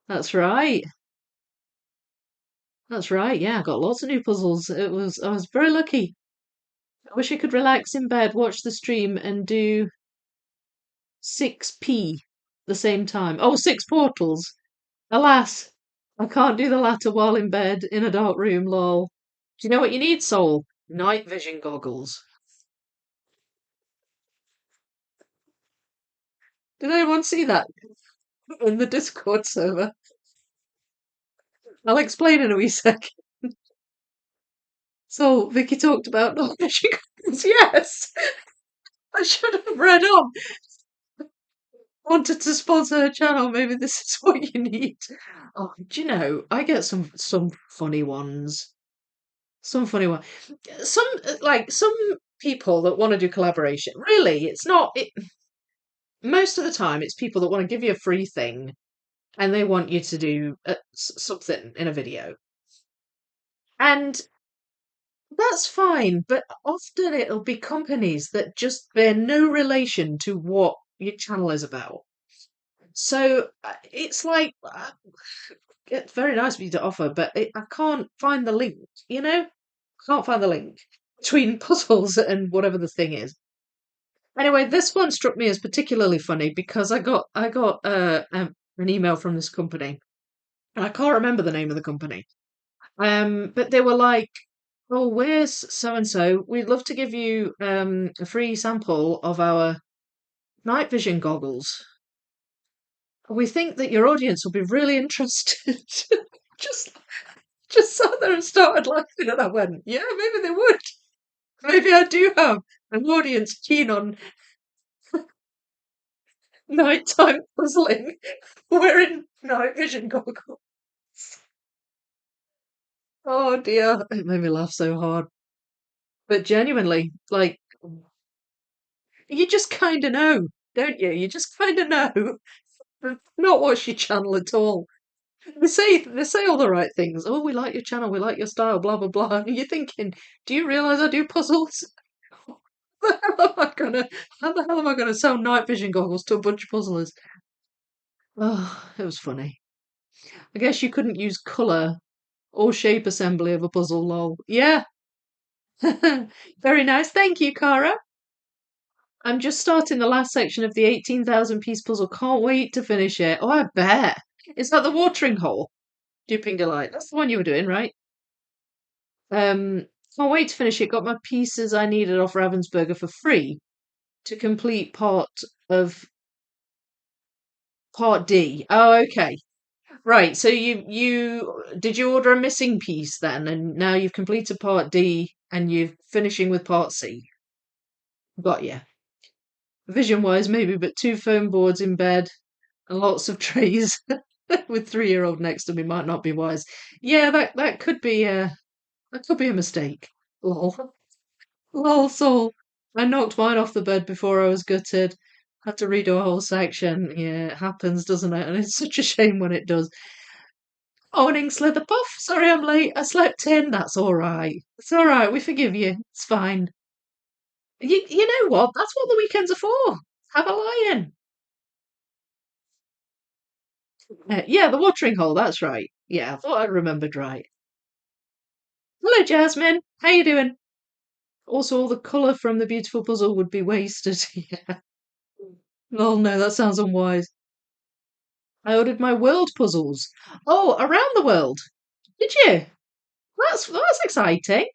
Speaker 1: that's right. That's right. Yeah, I got lots of new puzzles. I was very lucky. I wish I could relax in bed, watch the stream, and do 6p the same time. Oh, six portals. Alas, I can't do the latter while in bed in a dark room, lol. Do you know what you need, Soul? Night vision goggles. Did anyone see that in the Discord server? I'll explain in a wee sec. So, Vicky talked about night vision goggles. Yes, I should have read on. Wanted to sponsor her channel, maybe this is what you need. Oh, do you know, I get some funny ones. Some funny one. Some like some people that want to do collaboration. Really, it's not it most of the time it's people that want to give you a free thing and they want you to do something in a video. And that's fine, but often it'll be companies that just bear no relation to what your channel is about. So it's like it's very nice of you to offer, but I can't find the link. You know, can't find the link between puzzles and whatever the thing is. Anyway, this one struck me as particularly funny because I got an email from this company, and I can't remember the name of the company. But they were like, "Oh, where's so and so? We'd love to give you a free sample of our night vision goggles. We think that your audience will be really interested." just just sat there and started laughing, and I went, "Yeah, maybe they would. Maybe I do have an audience keen on Nighttime puzzling wearing night vision goggles. Oh dear, it made me laugh so hard. But genuinely, like, you just kind of know, don't you? You just kind of know. Not watch your channel at all. They say all the right things. Oh, we like your channel, we like your style, blah blah blah. And you're thinking, do you realise I do puzzles? How the hell am I gonna sell night vision goggles to a bunch of puzzlers? Oh, it was funny. I guess you couldn't use colour or shape assembly of a puzzle, lol. Yeah. Very nice. Thank you, Cara. I'm just starting the last section of the 18,000 piece puzzle. Can't wait to finish it. Oh, I bet. Is that the watering hole? Duping Delight. That's the one you were doing, right? Um, can't wait to finish it. Got my pieces I needed off Ravensburger for free to complete of part D. Oh, okay. Right. So you did you order a missing piece then, and now you've completed part D and you're finishing with part C. Got you. Vision wise, maybe, but two foam boards in bed and lots of trays with 3-year-old next to me might not be wise. Yeah, that could be a mistake. Lol. Lol, soul. I knocked mine off the bed before I was gutted. Had to redo a whole section. Yeah, it happens, doesn't it? And it's such a shame when it does. Morning, Slitherpuff. Sorry I'm late. I slept in. That's all right. It's all right. We forgive you. It's fine. You know what? That's what the weekends are for. Have a lie-in. Yeah, the watering hole. That's right. Yeah, I thought I remembered right. Hello, Jasmine. How you doing? Also, all the colour from the beautiful puzzle would be wasted. Yeah. Oh no, that sounds unwise. I ordered my world puzzles. Oh, around the world. Did you? That's exciting.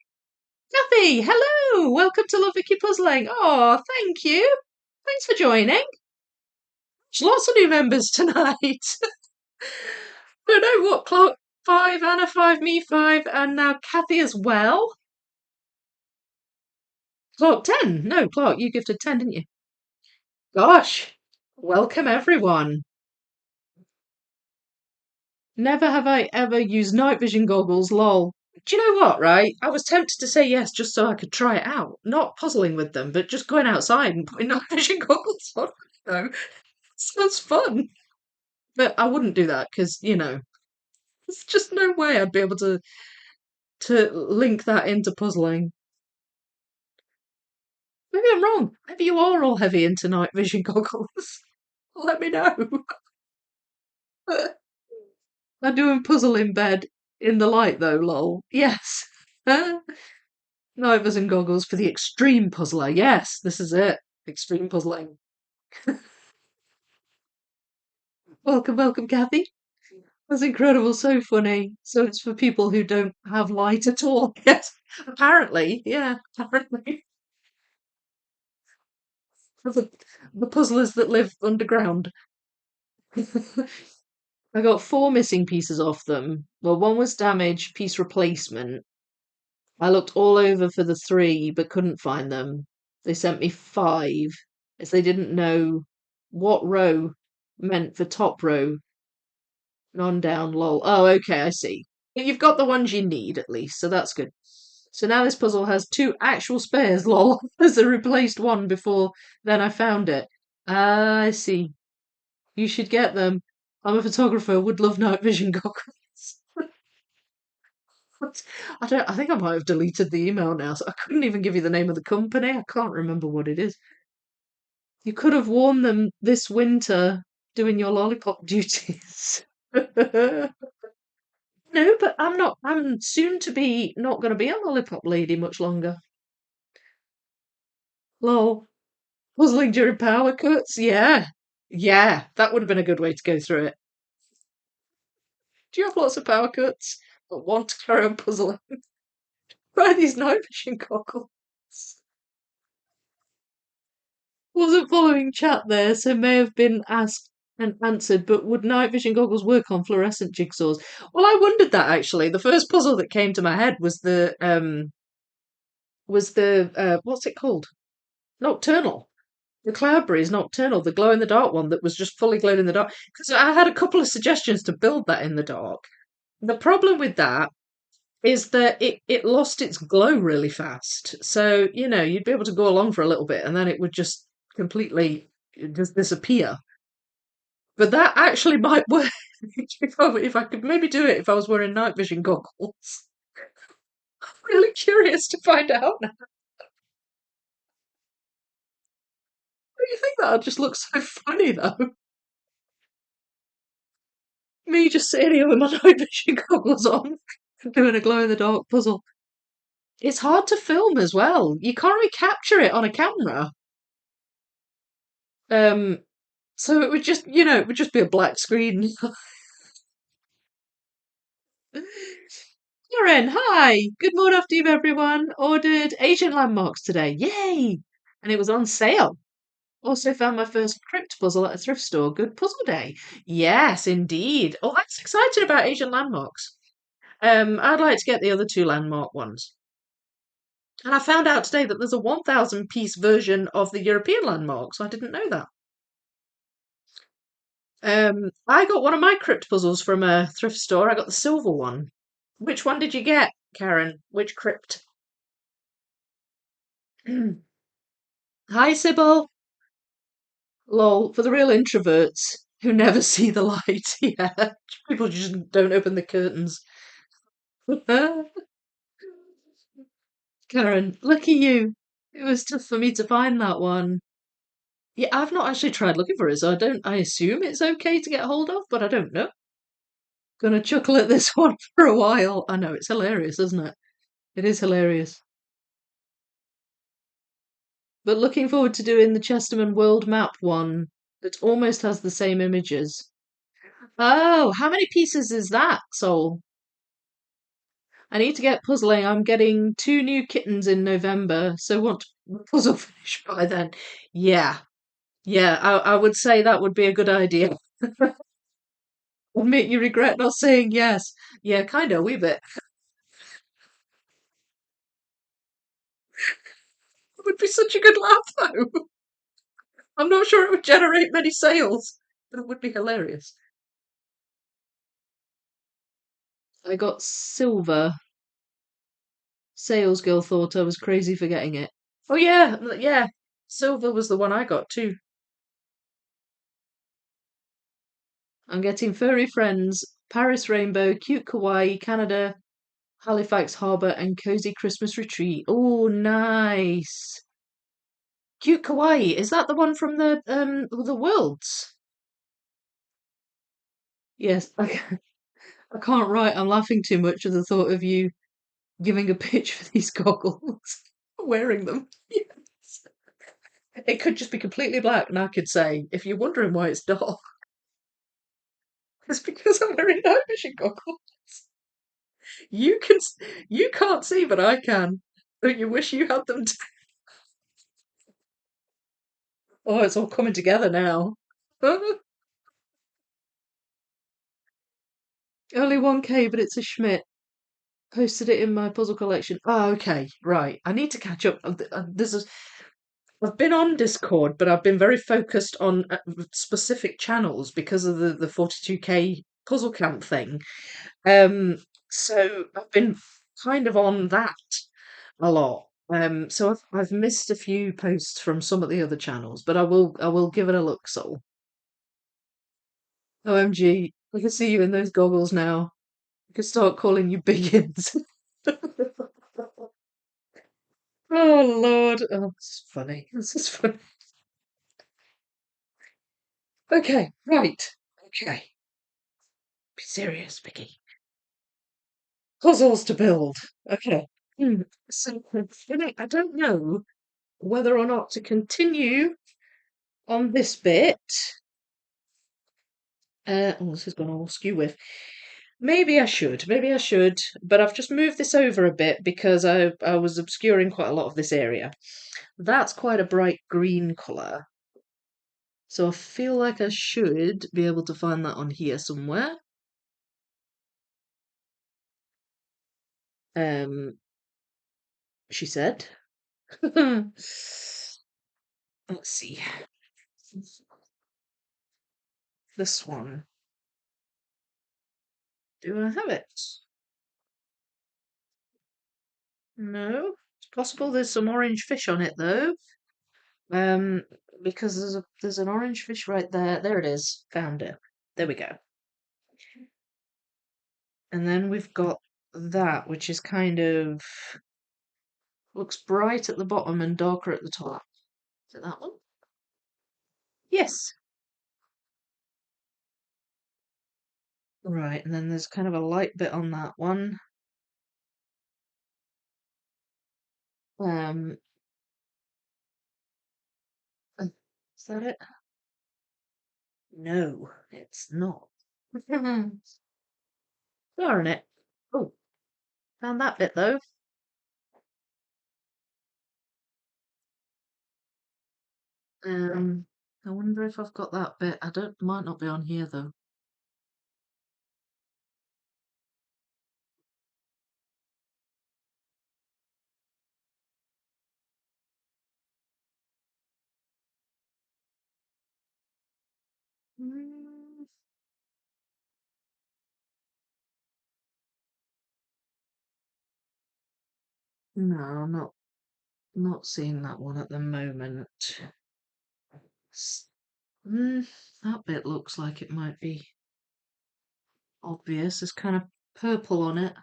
Speaker 1: Kathy, hello. Welcome to Love Vicky Puzzling. Oh, thank you. Thanks for joining. There's lots of new members tonight. Don't know what Clark 5, Anna 5, me 5, and now Kathy as well. Clark 10. No, Clark, you gifted 10, didn't you? Gosh. Welcome everyone. Never have I ever used night vision goggles, lol. Do you know what, right? I was tempted to say yes just so I could try it out. Not puzzling with them, but just going outside and putting night vision goggles on. No, sounds fun. But I wouldn't do that because, there's just no way I'd be able to link that into puzzling. Maybe I'm wrong. Maybe you are all heavy into night vision goggles. Let me know. I'm doing puzzle in bed in the light though, lol. Yes. Night vision goggles for the extreme puzzler. Yes, this is it. Extreme puzzling. Welcome, welcome, Kathy. That's incredible, so funny. So it's for people who don't have light at all. Yes, apparently. Yeah, apparently. For the puzzlers that live underground. I got 4 missing pieces off them. Well, one was damaged, piece replacement. I looked all over for the 3, but couldn't find them. They sent me 5, as they didn't know what row meant for top row, non-down, lol. Oh, okay, I see. But you've got the ones you need, at least, so that's good. So now this puzzle has 2 actual spares, lol, as I replaced one before then I found it. Ah, I see. You should get them. I'm a photographer, would love night vision goggles. I think I might have deleted the email now, so I couldn't even give you the name of the company. I can't remember what it is. You could have worn them this winter doing your lollipop duties. No, but I'm soon to be not going to be a lollipop lady much longer. Lol. Puzzling during power cuts? Yeah. Yeah, that would have been a good way to go through it. Do you have lots of power cuts? But want to carry on puzzling? Try these night vision goggles. Wasn't following chat there, so may have been asked and answered, but would night vision goggles work on fluorescent jigsaws? Well, I wondered that actually. The first puzzle that came to my head was the what's it called? Nocturnal. The Cloudberry is nocturnal, the glow in the dark one that was just fully glowed in the dark. Because I had a couple of suggestions to build that in the dark. The problem with that is that it lost its glow really fast. So, you'd be able to go along for a little bit and then it would just completely just disappear. But that actually might work if I could maybe do it if I was wearing night vision goggles. I'm really curious to find out now. Do you think that'll just look so funny though? Me just sitting here with my night vision goggles on, doing a glow in the dark puzzle. It's hard to film as well. You can't really capture it on a camera. Um, so it would just, it would just be a black screen. Karen, hi! Good morning afternoon, everyone. Ordered Asian landmarks today. Yay! And it was on sale. Also found my first crypt puzzle at a thrift store. Good puzzle day. Yes, indeed. Oh, I'm excited about Asian landmarks. I'd like to get the other two landmark ones. And I found out today that there's a 1,000 piece version of the European landmarks. I didn't know that. I got one of my crypt puzzles from a thrift store. I got the silver one. Which one did you get, Karen? Which crypt? Hi, Sybil. Lol. For the real introverts who never see the light. Yeah. People just don't open the curtains. Karen, lucky you. It was tough for me to find that one. Yeah, I've not actually tried looking for it, so I assume it's okay to get hold of, but I don't know. Gonna chuckle at this one for a while. I know, it's hilarious, isn't it? It is hilarious. But looking forward to doing the Chesterman world map one that almost has the same images. Oh, how many pieces is that, Soul? I need to get puzzling. I'm getting 2 new kittens in November, so want the puzzle finished by then. Yeah, yeah, I would say that would be a good idea. Will make you regret not saying yes. Yeah, kind of, a wee bit. It would be such a good laugh, though. I'm not sure it would generate many sales, but it would be hilarious. I got silver. Sales girl thought I was crazy for getting it. Oh yeah, yeah. Silver was the one I got too. I'm getting furry friends, Paris Rainbow, cute Kawaii, Canada, Halifax Harbour, and cozy Christmas retreat. Oh, nice. Cute Kawaii. Is that the one from the Worlds? Yes. I can't write. I'm laughing too much at the thought of you giving a pitch for these goggles, wearing them. Yes. It could just be completely black, and I could say, if you're wondering why it's dark, it's because I'm wearing night vision goggles. You can, you can't see, but I can. Don't you wish you had them? Oh, it's all coming together now. Only 1K, but it's a Schmidt. Posted it in my puzzle collection. Oh, okay, right. I need to catch up. This is. I've been on Discord, but I've been very focused on specific channels because of the 42K puzzle camp thing. So I've been kind of on that a lot. So I've missed a few posts from some of the other channels, but I will give it a look. So OMG, I can see you in those goggles now. I can start calling you Biggins. Oh Lord, oh, this is funny. This is funny. Okay, right. Okay, be serious, Vicky. Puzzles to build. Okay. So I don't know whether or not to continue on this bit. Oh, this has gone all skew with. Maybe I should, but I've just moved this over a bit because I was obscuring quite a lot of this area. That's quite a bright green colour, so I feel like I should be able to find that on here somewhere. She said. Let's see. This one. Do I have it? No. It's possible there's some orange fish on it though. Um, because there's an orange fish right there. There it is. Found it. There we go. And then we've got that, which is kind of looks bright at the bottom and darker at the top. Is it that one? Yes. Right, and then there's kind of a light bit on that one. Um, is that it? No, it's not. Darn it. Oh, found that bit though. Um, I wonder if I've got that bit. I don't, might not be on here though. Mm, no, I'm not seeing that one at the moment. S- that bit looks like it might be obvious. There's kind of purple on it.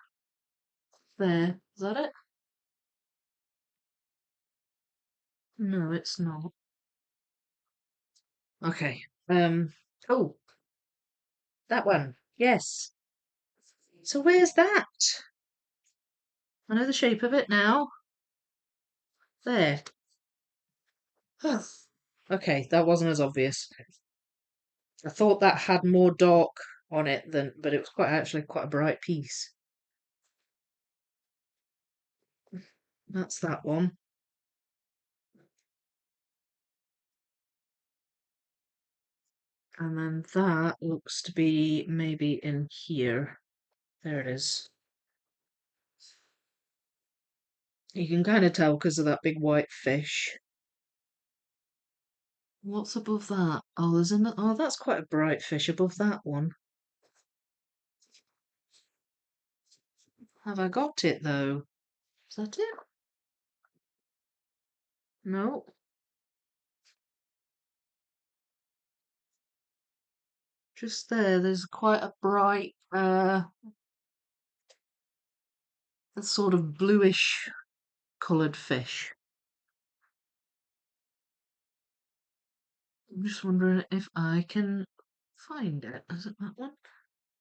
Speaker 1: There, is that it? No, it's not. Okay. Oh, that one. Yes. So where's that? I know the shape of it now. There. Okay, that wasn't as obvious. I thought that had more dark on it than, but it was quite actually quite a bright piece. That's that one. And then that looks to be maybe in here. There it is. You can kind of tell because of that big white fish. What's above that? Oh, there's another. Oh, that's quite a bright fish above that one. Have I got it though? Is that it? No. Just there. There's quite a bright, a sort of bluish coloured fish. I'm just wondering if I can find it. Is it that one?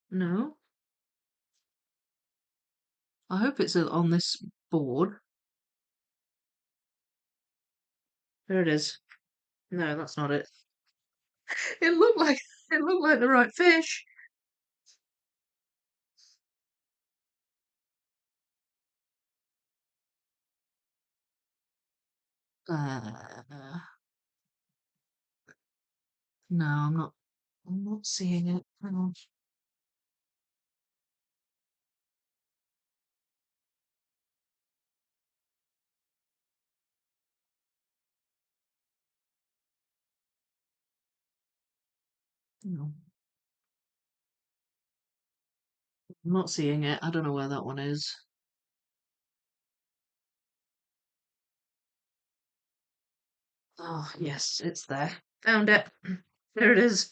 Speaker 1: No. I hope it's on this board. There it is. No, that's not it. It looked like the right fish. Uh, no, I'm not. I'm not seeing it. Hang on. No, I'm not seeing it. I don't know where that one is. Oh, yes, it's there. Found it. There it is.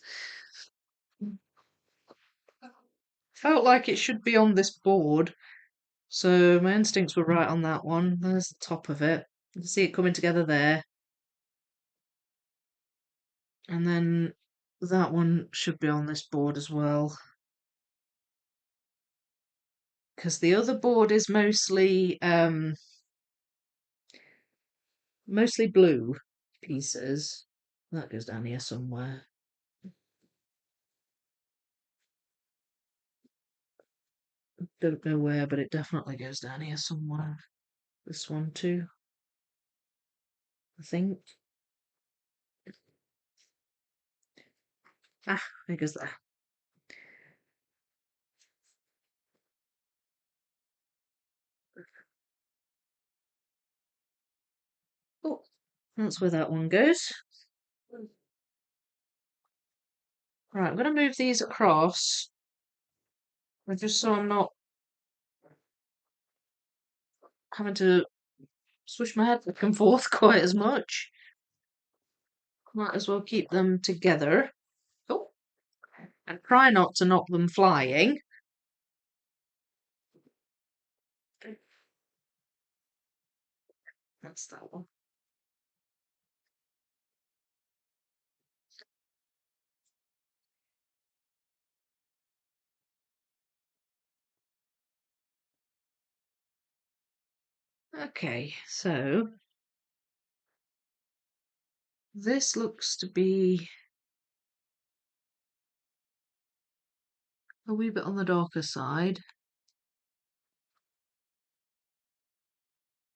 Speaker 1: Felt like it should be on this board, so my instincts were right on that one. There's the top of it. You can see it coming together there. And then that one should be on this board as well. Because the other board is mostly blue pieces. That goes down here somewhere. Don't know where, but it definitely goes down here somewhere. This one too, I think. Ah, there goes that. Oh, That's where that one goes. Right, I'm going to move these across, just so I'm not having to swish my head back and forth quite as much. Might as well keep them together. Oh, and try not to knock them flying. That's that one. Okay, so this looks to be a wee bit on the darker side.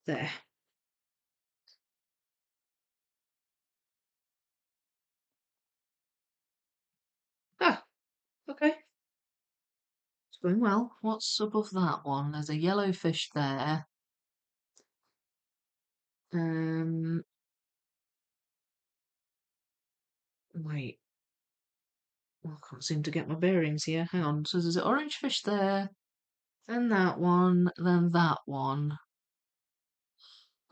Speaker 1: There. Ah, okay. It's going well. What's above that one? There's a yellow fish there. Wait. I can't seem to get my bearings here. Hang on. So there's an orange fish there, then that one, then that one.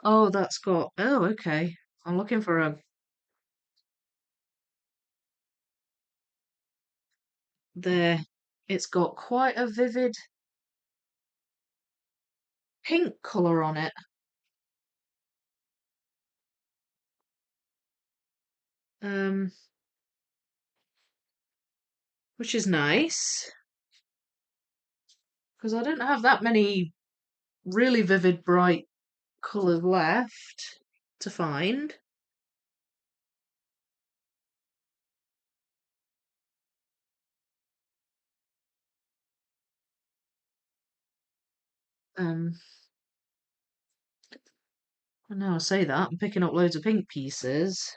Speaker 1: Oh, that's got. Oh, okay. I'm looking for a. There. It's got quite a vivid pink colour on it. Um, which is nice because I don't have that many really vivid, bright colours left to find. Um, and now I say that, I'm picking up loads of pink pieces.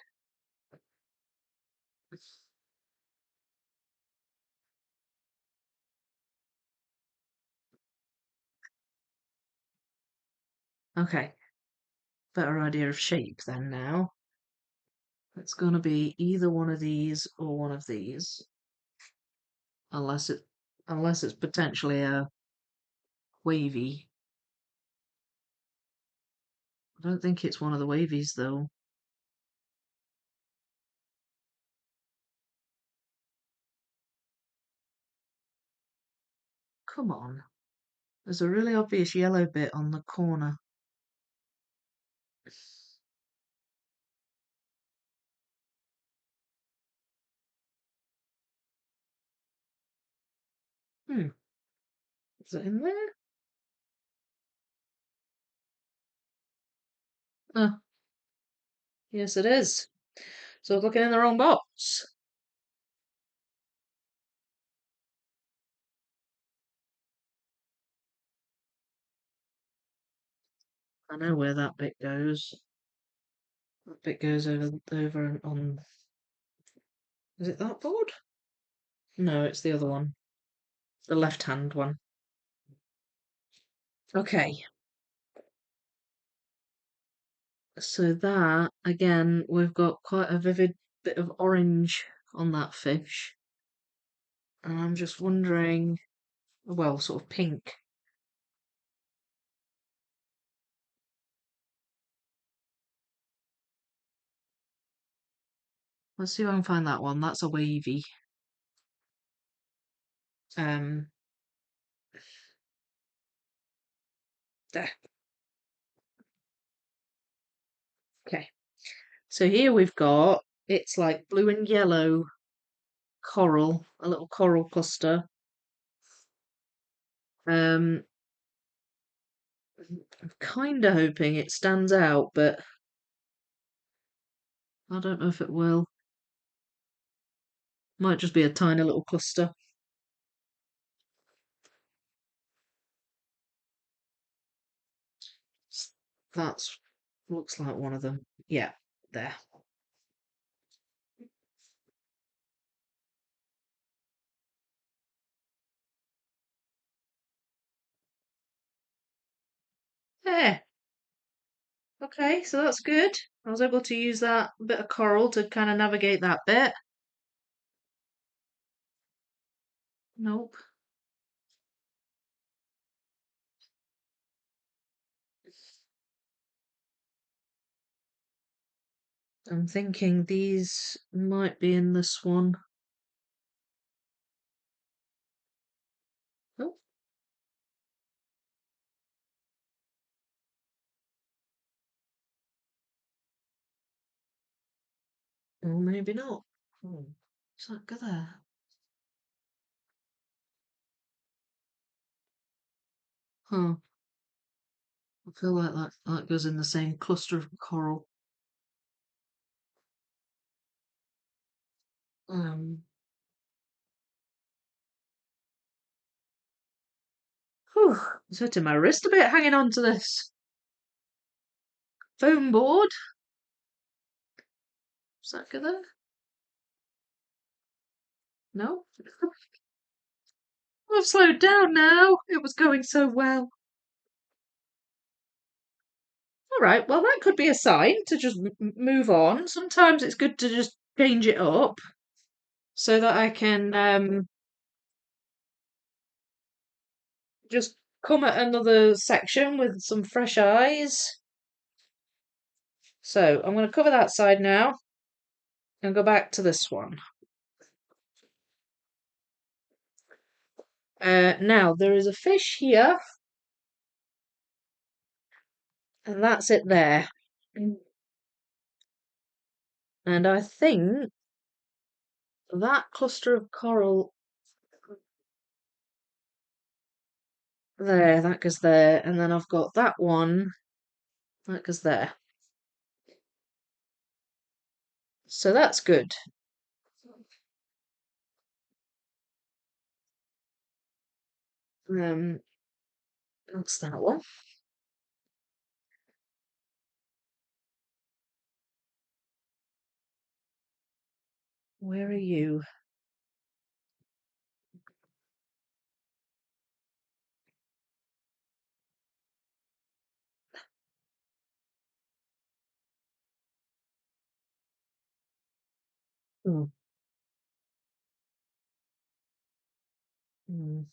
Speaker 1: Okay, better idea of shape then now. It's going to be either one of these or one of these, unless it's potentially a wavy. I don't think it's one of the wavies though. Come on. There's a really obvious yellow bit on the corner. Hmm. Is it in there? Oh, yes it is. So I'm looking in the wrong box. I know where that bit goes. That bit goes over on. Is it that board? No, it's the other one. The left-hand one. Okay. So that, again, we've got quite a vivid bit of orange on that fish. And I'm just wondering, well, sort of pink. Let's see if I can find that one. That's a wavy. Um, there. Okay. So here we've got, it's like blue and yellow coral, a little coral cluster. I'm kind of hoping it stands out, but I don't know if it will. Might just be a tiny little cluster. That's looks like one of them. Yeah, there. There. Okay, so that's good. I was able to use that bit of coral to kind of navigate that bit. Nope. I'm thinking these might be in this one. Oh, or maybe not. Hmm. Does that go there? Huh. I feel like that goes in the same cluster of coral. Um, whew, it's hurting my wrist a bit hanging on to this foam board. Does that go there? No? I've slowed down now. It was going so well. All right, well, that could be a sign to just move on. Sometimes it's good to just change it up so that I can just come at another section with some fresh eyes. So I'm going to cover that side now and go back to this one. Now, there is a fish here, and that's it there. And I think that cluster of coral there, that goes there, and then I've got that one, that goes there. So that's good. Um, that's that one. Where are you? Oh, mm,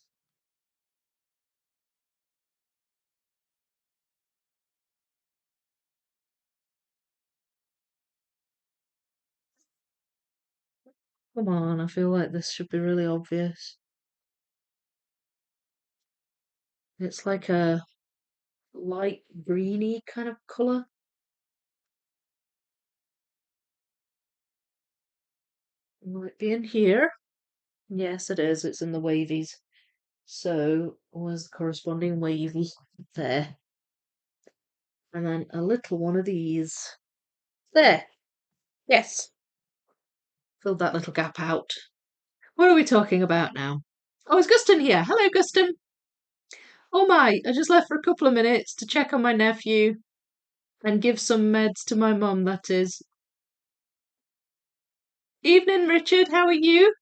Speaker 1: come on, I feel like this should be really obvious. It's like a light greeny kind of colour. Might be in here. Yes, it is. It's in the wavies. So, where's the corresponding wavy? There. And then a little one of these. There. Yes. Filled that little gap out. What are we talking about now? Oh, it's Guston here. Hello, Guston. Oh my, I just left for a couple of minutes to check on my nephew and give some meds to my mum, that is. Evening, Richard. How are you?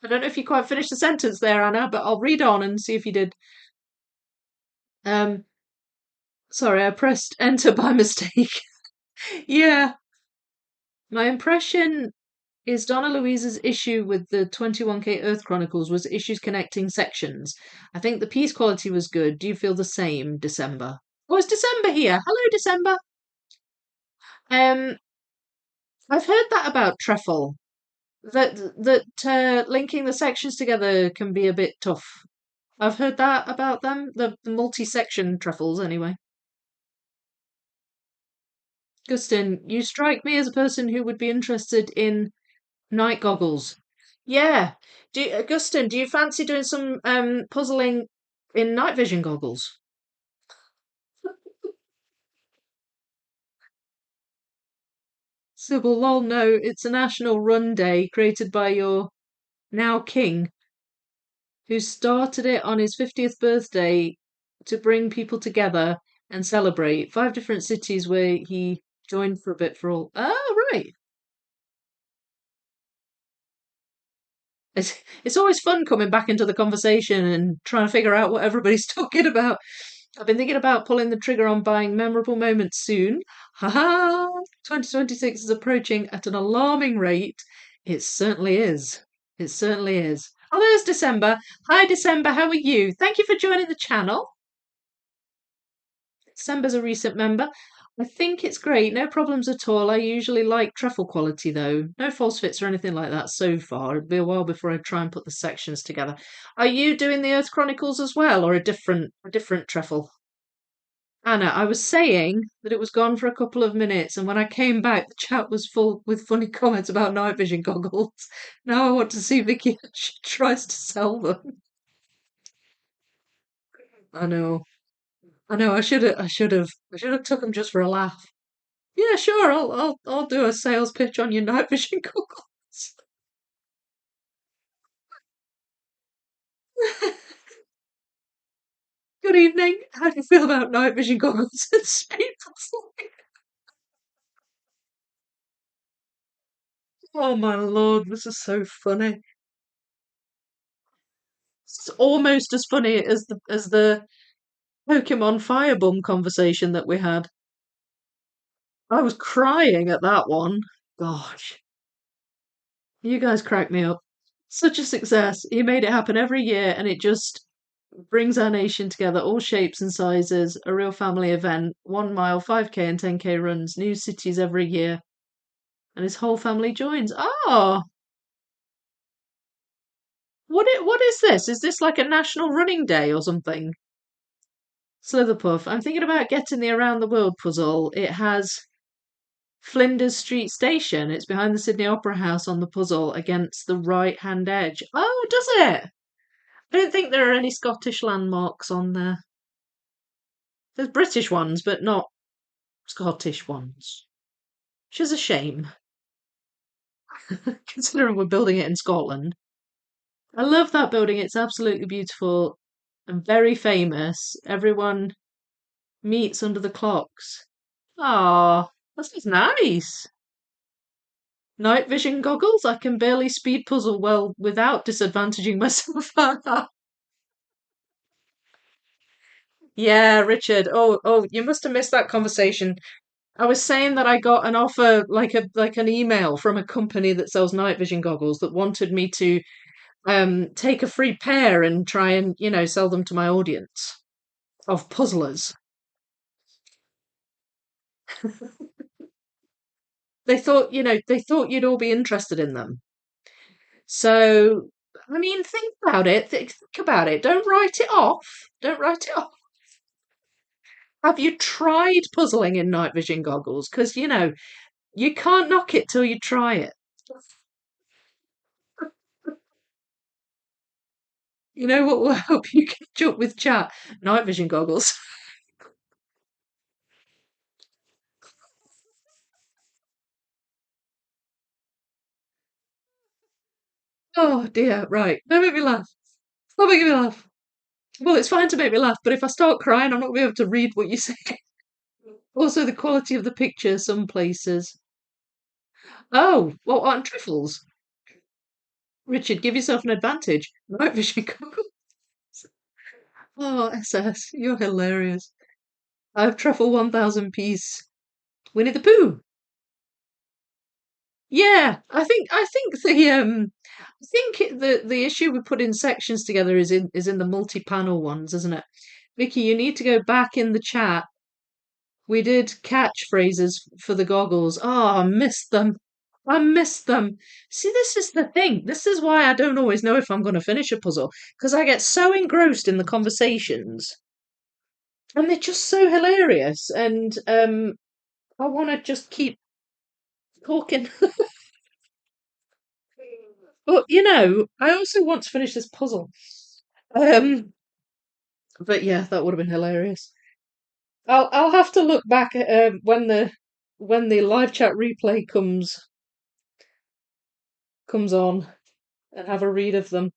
Speaker 1: I don't know if you quite finished the sentence there, Anna, but I'll read on and see if you did. Um, sorry, I pressed enter by mistake. Yeah, my impression is Donna Louise's issue with the 21K Earth Chronicles was issues connecting sections. I think the piece quality was good. Do you feel the same, December? Oh, it's December here. Hello, December. Um, I've heard that about Truffle. That linking the sections together can be a bit tough. I've heard that about them, the multi-section truffles, anyway. Gustin, you strike me as a person who would be interested in night goggles. Yeah. Gustin, do you fancy doing some puzzling in night vision goggles? Sybil, lol, no, it's a national run day created by your now king, who started it on his 50th birthday to bring people together and celebrate. 5 different cities where he joined for a bit for all. Oh, right. It's always fun coming back into the conversation and trying to figure out what everybody's talking about. I've been thinking about pulling the trigger on buying memorable moments soon. Haha! 2026 is approaching at an alarming rate. It certainly is. It certainly is. Oh, there's December. Hi, December. How are you? Thank you for joining the channel. December's a recent member. I think it's great. No problems at all. I usually like truffle quality though. No false fits or anything like that so far. It'll be a while before I try and put the sections together. Are you doing the Earth Chronicles as well, or a different truffle? Anna, I was saying that it was gone for a couple of minutes, and when I came back, the chat was full with funny comments about night vision goggles. Now I want to see Vicky as she tries to sell them. I know, I know. I should have took them just for a laugh. Yeah, sure. I'll do a sales pitch on your night vision goggles. Good evening. How do you feel about night vision goggles and speed puzzling? Oh my lord, this is so funny. It's almost as funny as the Pokemon Firebomb conversation that we had. I was crying at that one. Gosh, you guys crack me up. Such a success. He made it happen every year, and it just brings our nation together, all shapes and sizes, a real family event. 1 mile, 5K, and 10K runs, new cities every year, and his whole family joins. Oh, what is this? Is this like a national running day or something? Slitherpuff. I'm thinking about getting the Around the World puzzle. It has Flinders Street Station. It's behind the Sydney Opera House on the puzzle against the right hand edge. Oh, does it? I don't think there are any Scottish landmarks on there. There's British ones, but not Scottish ones. Which is a shame, considering we're building it in Scotland. I love that building. It's absolutely beautiful and very famous. Everyone meets under the clocks. Ah, this is nice. Night vision goggles. I can barely speed puzzle well without disadvantaging myself. Yeah, Richard. Oh, you must have missed that conversation. I was saying that I got an offer, like an email from a company that sells night vision goggles that wanted me to take a free pair and try and, sell them to my audience of puzzlers. They thought you'd all be interested in them. So, I mean, think about it. Think about it. Don't write it off. Don't write it off. Have you tried puzzling in night vision goggles? Because, you can't knock it till you try it. You know what will help you catch up with chat? Night vision goggles. Oh dear, right. Don't make me laugh. Stop making me laugh. Well, it's fine to make me laugh, but if I start crying, I'm not going to be able to read what you say. Also, the quality of the picture, some places. Oh, well, on truffles. Richard, give yourself an advantage. Night vision goggles. Oh, SS, you're hilarious. I've truffle 1000 piece. Winnie the Pooh. Yeah, I think the issue with putting sections together is in the multi-panel ones, isn't it? Vicky, you need to go back in the chat. We did catchphrases for the goggles. Oh, I missed them. I missed them. See, this is the thing. This is why I don't always know if I'm going to finish a puzzle, because I get so engrossed in the conversations, and they're just so hilarious, and I want to just keep talking. But I also want to finish this puzzle. Um, but yeah, that would have been hilarious. I'll have to look back at when the live chat replay comes on and have a read of them.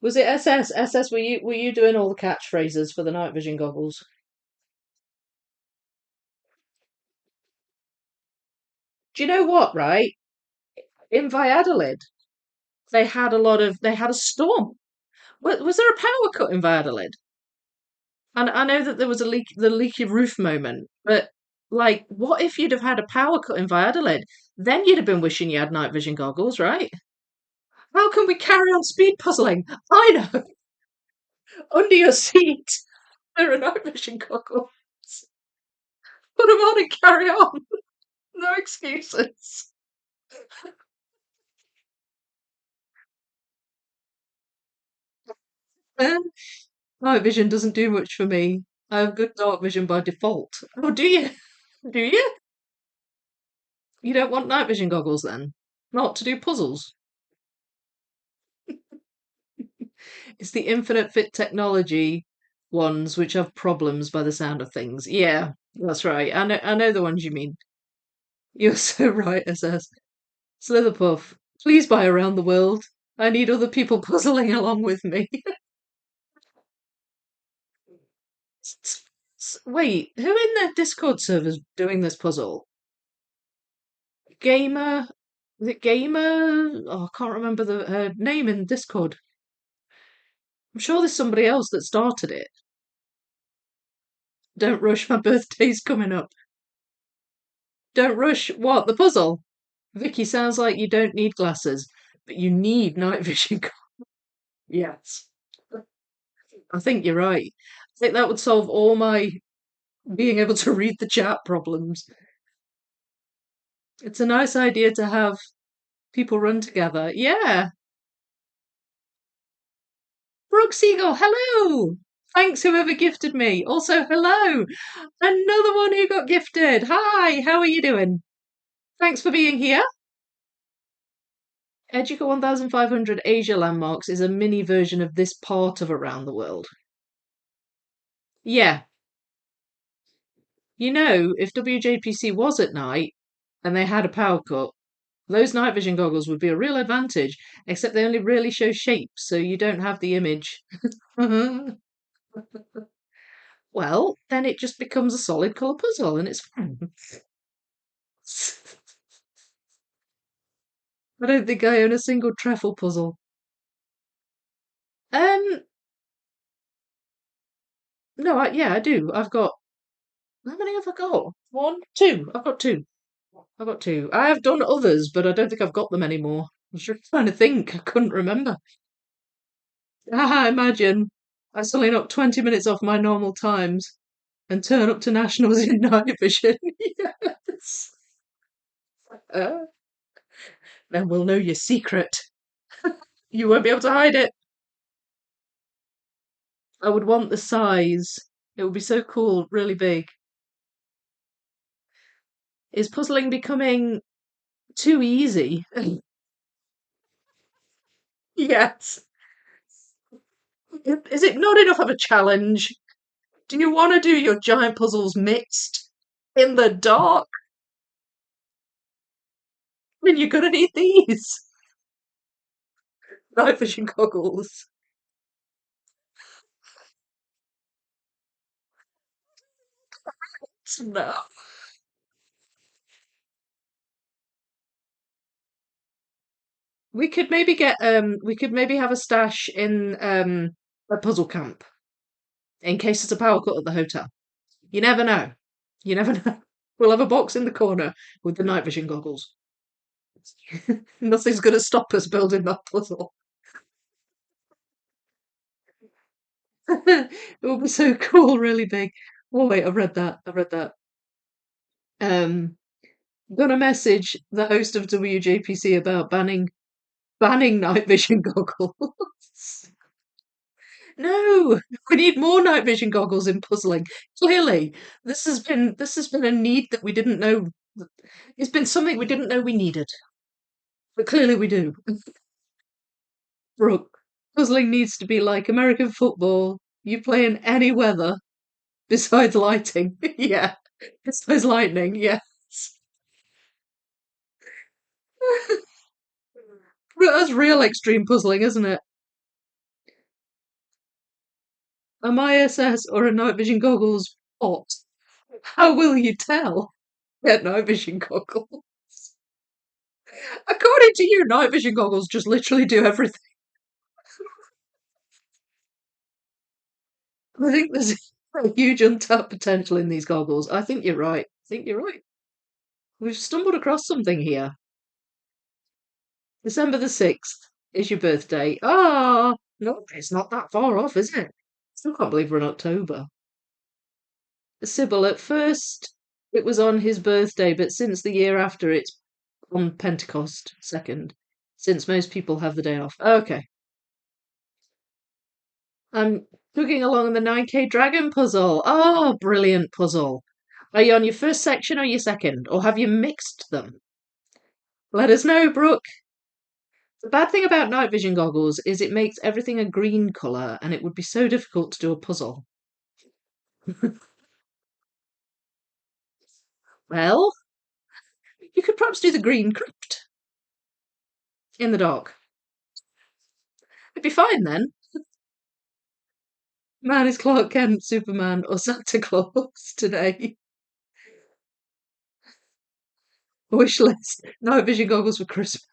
Speaker 1: Was it SS? SS, were you doing all the catchphrases for the night vision goggles? Do you know what, right? In Valladolid, they had a storm. Was there a power cut in Valladolid? And I know that there was the leaky roof moment, but like, what if you'd have had a power cut in Valladolid? Then you'd have been wishing you had night vision goggles, right? How can we carry on speed puzzling? I know, under your seat there are night vision goggles. Put them on and carry on. No excuses. Um, Night vision doesn't do much for me. I have good dark vision by default. Oh, do you? Do you? You don't want night vision goggles then? Not to do puzzles? It's the infinite fit technology ones which have problems by the sound of things. Yeah, that's right. I know the ones you mean. You're so right, SS. Slitherpuff, please buy around the world. I need other people puzzling along with me. Wait, who in the Discord server's doing this puzzle? Gamer? Is it Gamer? Oh, I can't remember her name in Discord. I'm sure there's somebody else that started it. Don't rush, my birthday's coming up. Don't rush, what, the puzzle? Vicky, sounds like you don't need glasses, but you need night vision. Yes. I think you're right. I think that would solve all my being able to read the chat problems. It's a nice idea to have people run together. Yeah. Brooke Siegel, hello! Thanks, whoever gifted me. Also, hello! Another one who got gifted. Hi, how are you doing? Thanks for being here. Educa 1500 Asia Landmarks is a mini version of this part of Around the World. Yeah. You know, if WJPC was at night and they had a power cut, those night vision goggles would be a real advantage, except they only really show shapes, so you don't have the image. Well, then it just becomes a solid colour puzzle and it's fine. I don't think I own a single treffle puzzle. Um, no, yeah, I do. I've got. How many have I got? One, two. I've got two. I've got two. I have done others, but I don't think I've got them anymore. I was just trying to think. I couldn't remember. Ah, imagine. I suddenly knock 20 minutes off my normal times and turn up to nationals in night vision. Yes. Uh, then we'll know your secret. You won't be able to hide it. I would want the size. It would be so cool, really big. Is puzzling becoming too easy? Yes. Is it not enough of a challenge? Do you want to do your giant puzzles mixed in the dark? I mean, you're gonna need these night vision goggles. No. We could maybe have a stash in a puzzle camp in case there's a power cut at the hotel. You never know. You never know. We'll have a box in the corner with the night vision goggles. Nothing's gonna stop us building that puzzle. It would be so cool, really big. Oh wait, I've read that. I've read that. Um, gonna message the host of WJPC about banning night vision goggles. No, we need more night vision goggles in puzzling. Clearly, this has been a need that we didn't know. It's been something we didn't know we needed, but clearly we do. Brooke, puzzling needs to be like American football. You play in any weather besides lighting. Yeah, besides lightning. Yes. That's real extreme puzzling, isn't it? Am I SS or a night vision goggles bot? How will you tell? Get night vision goggles. According to you, night vision goggles just literally do everything. I think there's A huge untapped potential in these goggles. I think you're right. I think you're right. We've stumbled across something here. December the 6th is your birthday. Ah, no, it's not that far off, is it? Still can't believe we're in October. Sybil, at first it was on his birthday, but since the year after, it's on Pentecost 2nd, since most people have the day off. Okay. I'm cooking along in the 9K Dragon puzzle. Oh, brilliant puzzle. Are you on your first section or your second? Or have you mixed them? Let us know, Brooke. The bad thing about night vision goggles is it makes everything a green colour and it would be so difficult to do a puzzle. Well, you could perhaps do the green crypt in the dark. It'd be fine then. Man is Clark Kent, Superman, or Santa Claus today. Wish list. Night vision goggles for Christmas.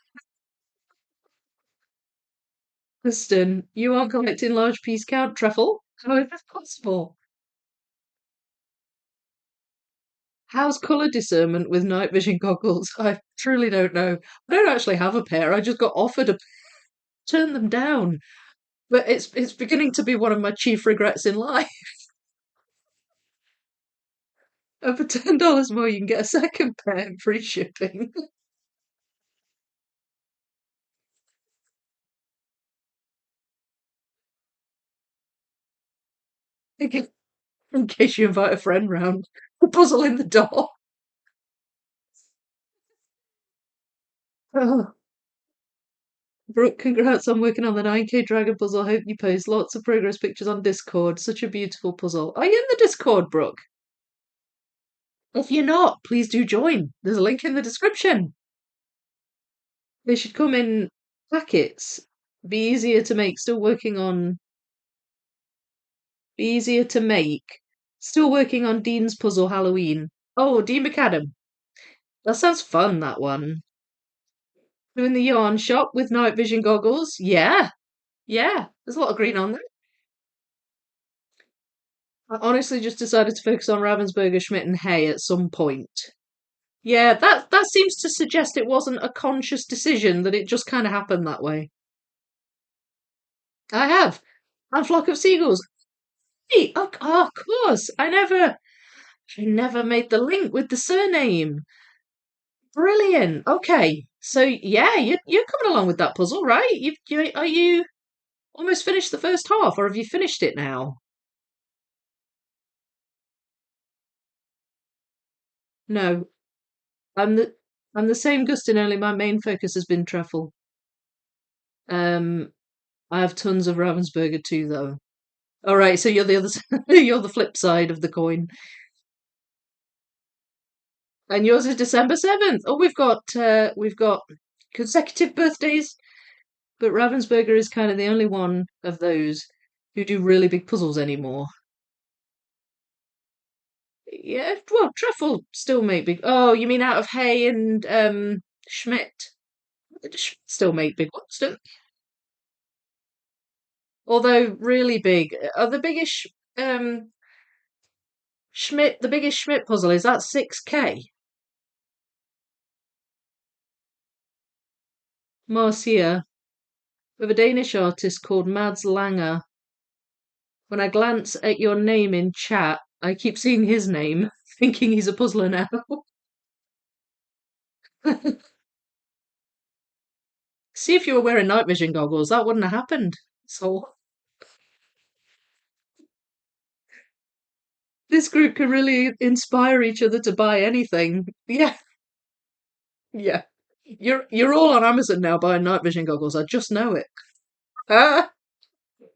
Speaker 1: Kristen, you aren't collecting large piece count truffle? How is this possible? How's colour discernment with night vision goggles? I truly don't know. I don't actually have a pair. I just got offered a turn them down. But it's beginning to be one of my chief regrets in life. And for $10 more, you can get a second pair and free shipping. In case you invite a friend round. A puzzle in the door. Oh, Brooke, congrats on working on the 9K Dragon puzzle. Hope you post lots of progress pictures on Discord. Such a beautiful puzzle. Are you in the Discord, Brooke? If you're not, please do join. There's a link in the description. They should come in packets. Be easier to make. Still working on. Be easier to make. Still working on Dean's puzzle Halloween. Oh, Dean McAdam. That sounds fun, that one. Doing the yarn shop with night vision goggles. Yeah. Yeah. There's a lot of green on there. I honestly just decided to focus on Ravensburger, Schmidt, and Hay at some point. Yeah, that seems to suggest it wasn't a conscious decision, that it just kind of happened that way. I have. And Flock of Seagulls. Hey, of course. I never made the link with the surname. Brilliant. Okay. So yeah, you're coming along with that puzzle, right? Are you almost finished the first half, or have you finished it now? No. I'm the I'm the same Gustin, only my main focus has been truffle. Um I have tons of Ravensburger too, though. All right, so you're the other, you're the flip side of the coin, and yours is December 7th. Oh, we've got consecutive birthdays, but Ravensburger is kind of the only one of those who do really big puzzles anymore. Yeah, well, Truffle still make big. Oh, you mean out of Hay and Schmidt? They just still make big ones, don't they? Although really big. Are the biggest Schmidt, the biggest Schmidt puzzle, is that 6K? Marcia, with a Danish artist called Mads Langer. When I glance at your name in chat, I keep seeing his name, thinking he's a puzzler now. See, if you were wearing night vision goggles, that wouldn't have happened. So this group can really inspire each other to buy anything. Yeah, yeah. You're all on Amazon now buying night vision goggles. I just know it. Ah,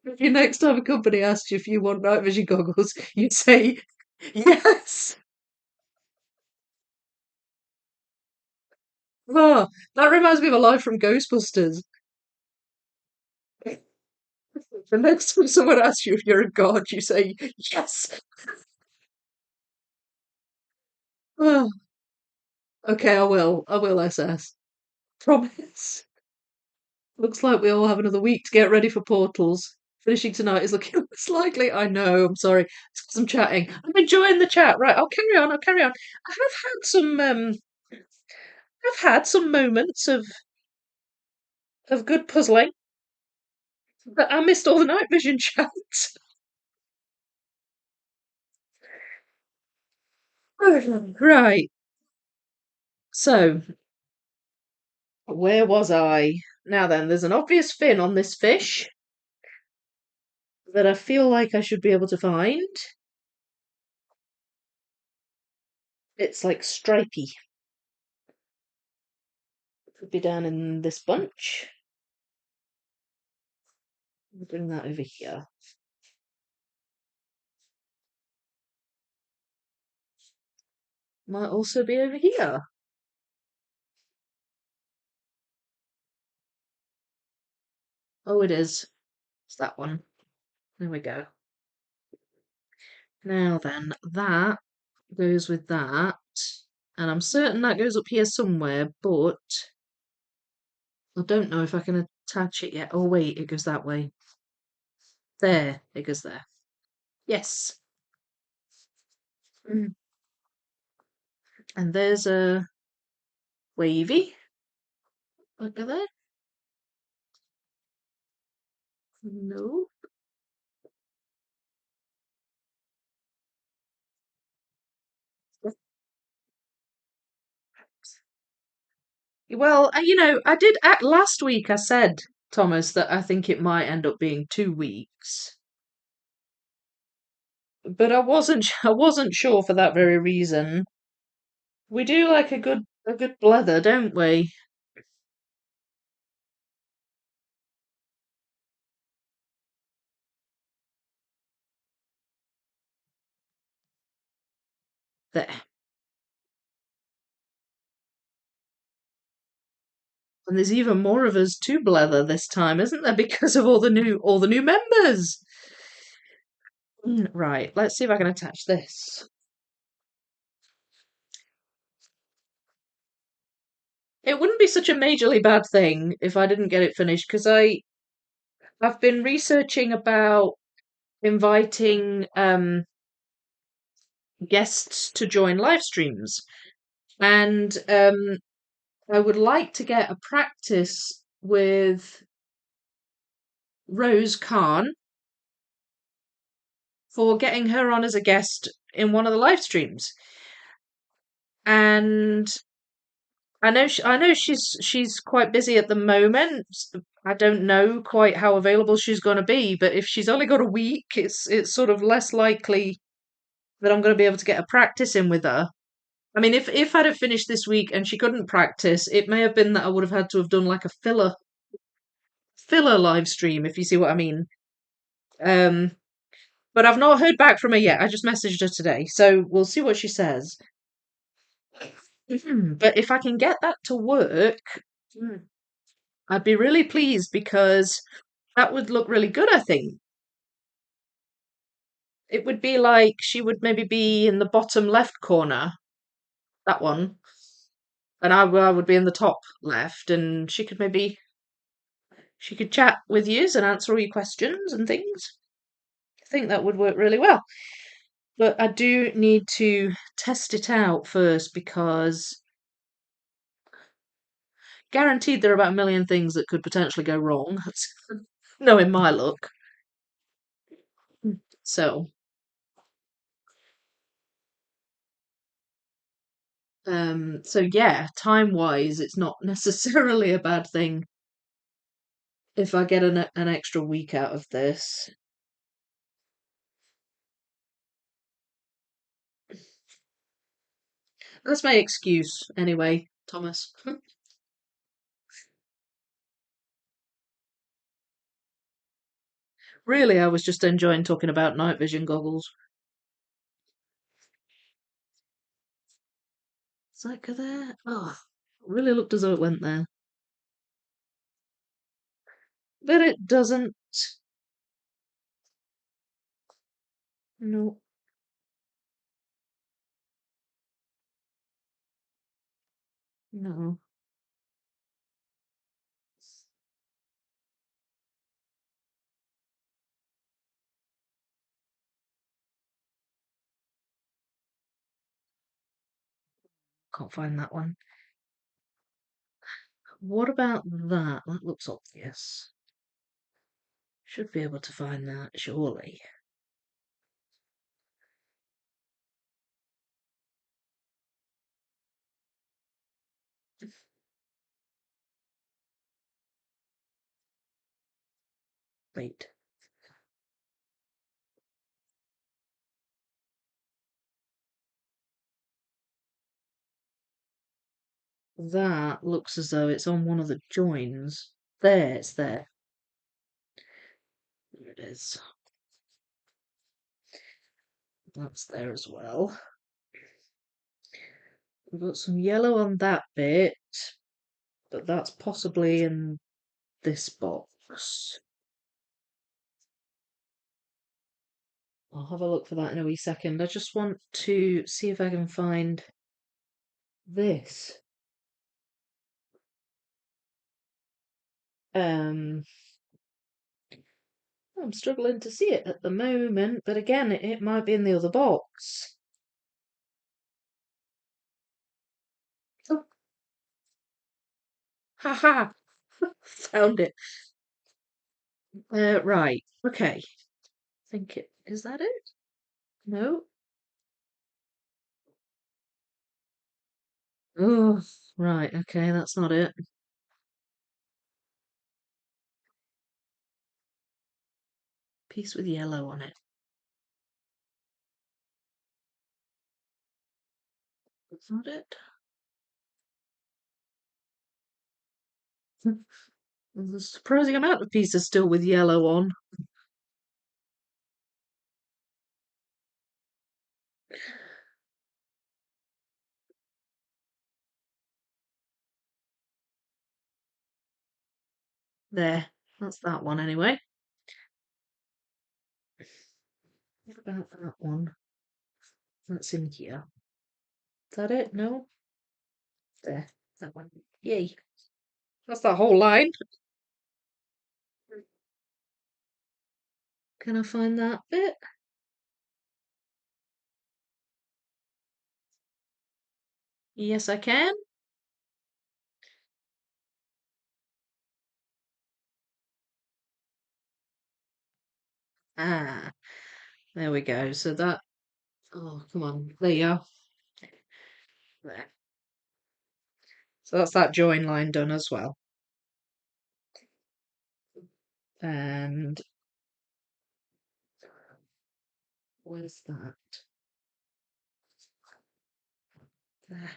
Speaker 1: if you next time a company asks you if you want night vision goggles, you'd say yes. Oh, that reminds me of a line from Ghostbusters. The next time someone asks you if you're a god, you say yes. Oh, okay, I will. I will, SS. Promise. Looks like we all have another week to get ready for portals. finishing tonight is looking less likely. I know, I'm sorry. It's 'cause I'm chatting. I'm enjoying the chat. Right, I'll carry on, I'll carry on. I have had some I've had some moments of good puzzling, but I missed all the night vision chats. Right. So, where was I? Now then, there's an obvious fin on this fish that I feel like I should be able to find. It's like stripy. Could be down in this bunch. I'll bring that over here. Might also be over here. Oh, it is. It's that one. There we go. Now then, that goes with that. And I'm certain that goes up here somewhere, but I don't know if I can attach it yet. Oh, wait, it goes that way. There, it goes there. Yes. Mm. And there's a wavy. Look at that. No. Well, I did act last week. I said, Thomas, that I think it might end up being 2 weeks, but I wasn't sure for that very reason. We do like a good blether, don't we? There. And there's even more of us to blether this time, isn't there? Because of all the new members. Right, let's see if I can attach this. It wouldn't be such a majorly bad thing if I didn't get it finished because I've been researching about inviting guests to join live streams, and I would like to get a practice with Rose Khan for getting her on as a guest in one of the live streams. And I know she's quite busy at the moment. I don't know quite how available she's going to be, but if she's only got a week, it's sort of less likely that I'm going to be able to get a practice in with her. I mean, if I'd have finished this week and she couldn't practice, it may have been that I would have had to have done like a filler live stream, if you see what I mean. Um, but I've not heard back from her yet. I just messaged her today, so we'll see what she says. But if I can get that to work, mm, I'd be really pleased because that would look really good, I think. It would be like she would maybe be in the bottom left corner, that one, and I would be in the top left, and she could chat with you and answer all your questions and things. I think that would work really well. But I do need to test it out first because guaranteed there are about a million things that could potentially go wrong, knowing my luck. So, so yeah, time-wise, it's not necessarily a bad thing if I get an extra week out of this. That's my excuse, anyway, Thomas. Really, I was just enjoying talking about night vision goggles. Is that go there? Oh, really looked as though it went there. But it doesn't. No, no. Can't find that one. What about that? That looks obvious. Should be able to find that, surely. Wait. That looks as though it's on one of the joins. There, it's there. There it is. That's there as well. We've got some yellow on that bit, but that's possibly in this box. I'll have a look for that in a wee second. I just want to see if I can find this. I'm struggling to see it at the moment, but again, it might be in the other box. Oh, haha, found it. Right, okay. I think it is that it? No. Oh, right, okay, that's not it. Piece with yellow on it. That's not it. There's a surprising amount of pieces still with yellow on. There, that's that one anyway. What about that one? That's in here. Is that it? No? There, that one. Yay. That's that whole line. Can I find that bit? Yes, I can. Ah, there we go. So that, oh, come on. There you are. There. So that's that join line done as well. And where's that? There.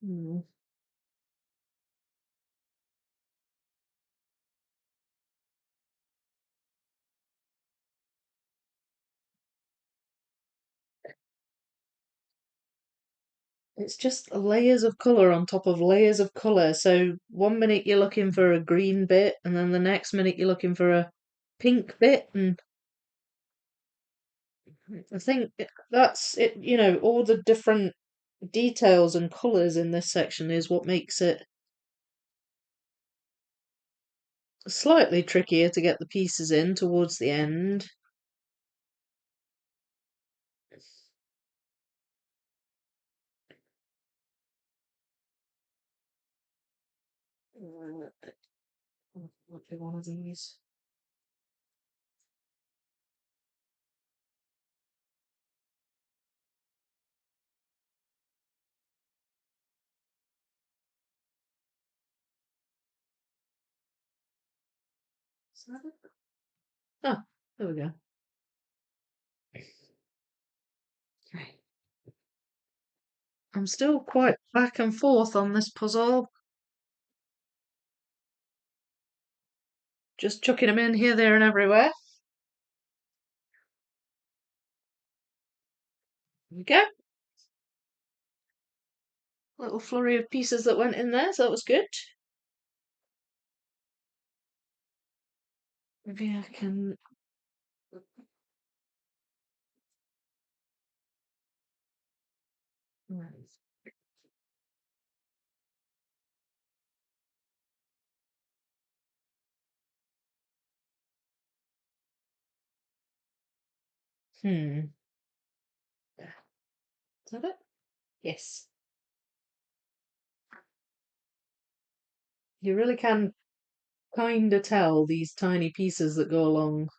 Speaker 1: Hmm. It's just layers of colour on top of layers of colour. So one minute you're looking for a green bit, and then the next minute you're looking for a pink bit, and I think that's it, all the different details and colours in this section is what makes it slightly trickier to get the pieces in towards the end. Might be one of these. Is that it? Oh, there we go. Okay. I'm still quite back and forth on this puzzle. Just chucking them in here, there, and everywhere. There we go. Little flurry of pieces that went in there, so that was good. Maybe I can. Hmm. Is that it? Yes. You really can kind of tell these tiny pieces that go along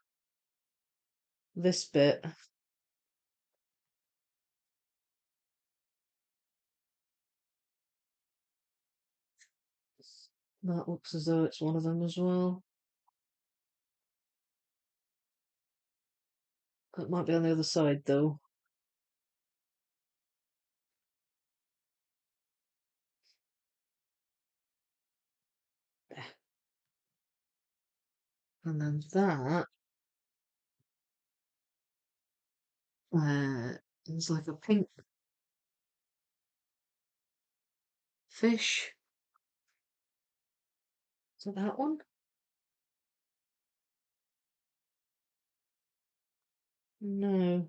Speaker 1: this bit. That looks as though it's one of them as well. That might be on the other side though. And then that is like a pink fish. Is it that one? No.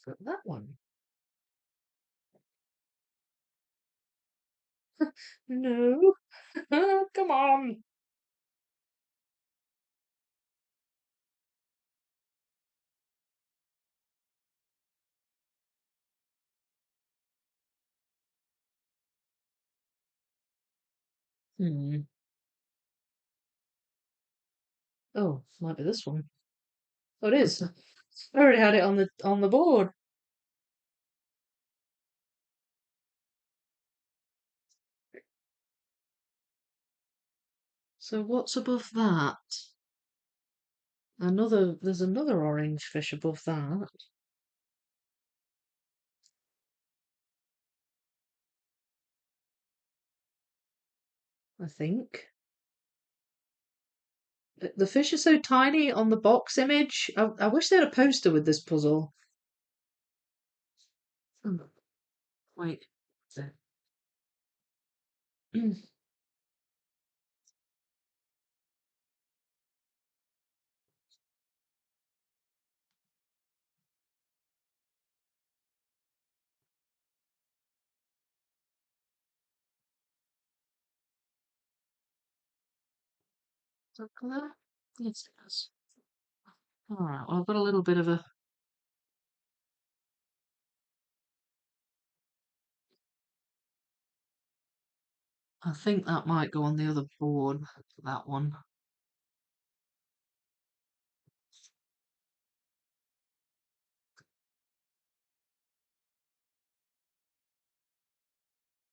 Speaker 1: Is it that one? No. Come on. Hmm. Oh, might be this one. Oh, it is. I already had it on the board. So what's above that? There's another orange fish above that. I think. The fish are so tiny on the box image. I wish they had a poster with this puzzle. Hmm, wait. That colour? Yes, it does. Alright, well, I've got a little bit of a. I think that might go on the other board, that one.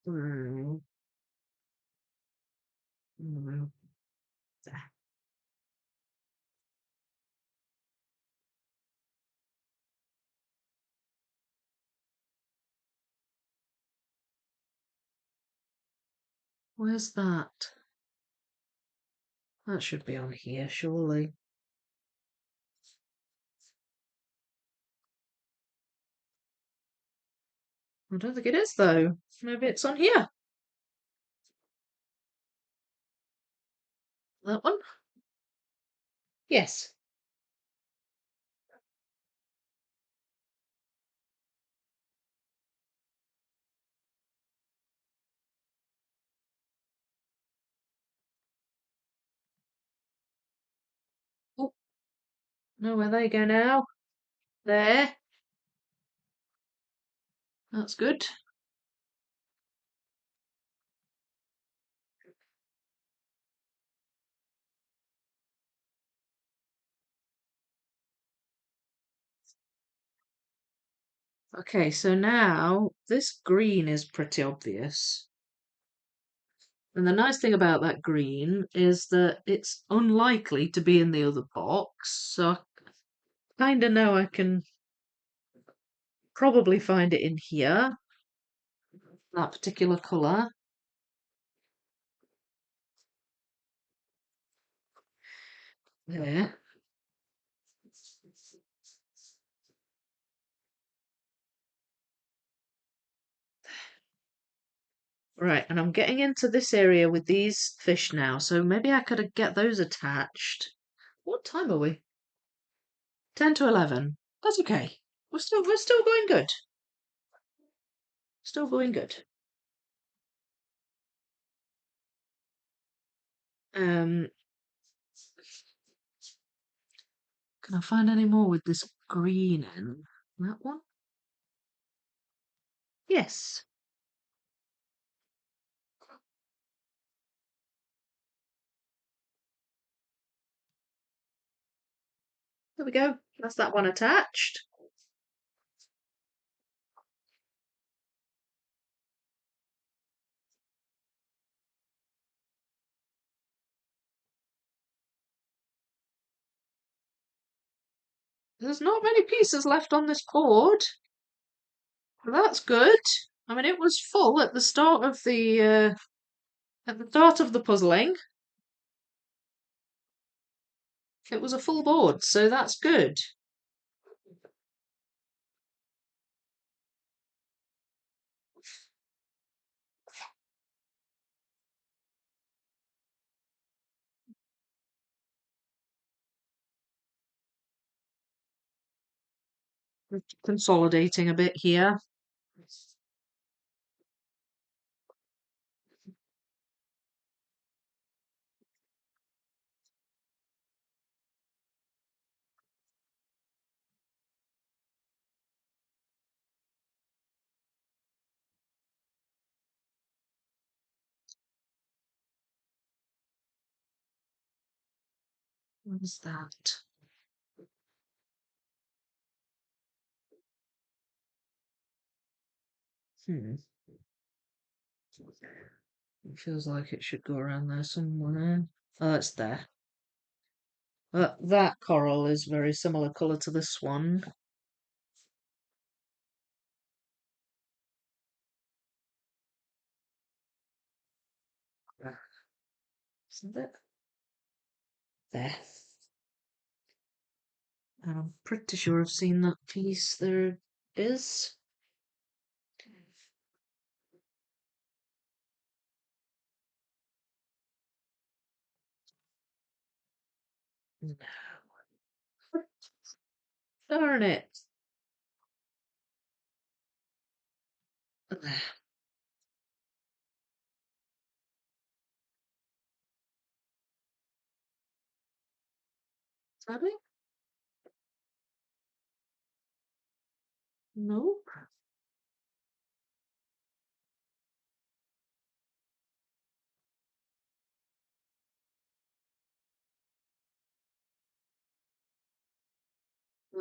Speaker 1: Hmm. Hmm. Where's that? That should be on here, surely. I don't think it is, though. Maybe it's on here. That one? Yes. Oh, no, where they go now? There. That's good. Okay, so now this green is pretty obvious. And the nice thing about that green is that it's unlikely to be in the other box, so I kind of know I can probably find it in here, that particular colour. There. Right, and I'm getting into this area with these fish now, so maybe I could get those attached. What time are we? 10 to 11. That's okay. We're still going good. Still going good. Can I find any more with this green in? That one? Yes. There we go. That's that one attached. There's not many pieces left on this board. Well, that's good. I mean, it was full at the start of the puzzling. It was a full board, so that's good. Consolidating a bit here. What is that? Hmm. It feels like it should go around there somewhere. Oh, it's there. That coral is very similar colour to this one. Isn't it? There. And I'm pretty sure I've seen that piece. There it is. No. Darn it. There. Is that it? Nope.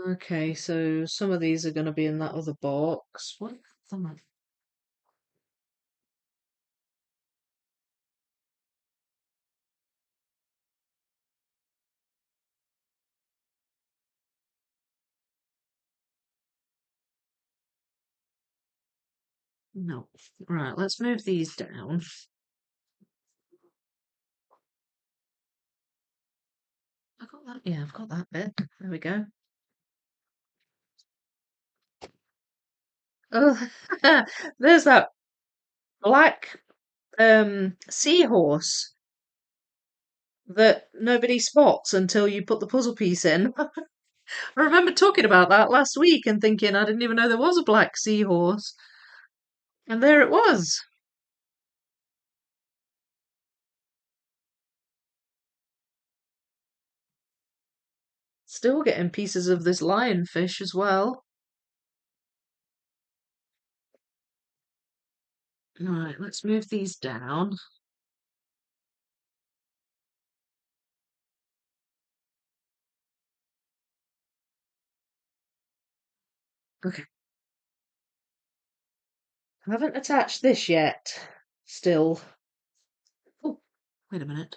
Speaker 1: Okay, so some of these are going to be in that other box. What? Some No. Right, let's move these down. I got that. Yeah, I've got that bit. There we go. Oh, there's that black seahorse that nobody spots until you put the puzzle piece in. I remember talking about that last week and thinking I didn't even know there was a black seahorse. And there it was. Still getting pieces of this lionfish as well. Right, let's move these down. Okay. I haven't attached this yet. Still. Oh, wait a minute.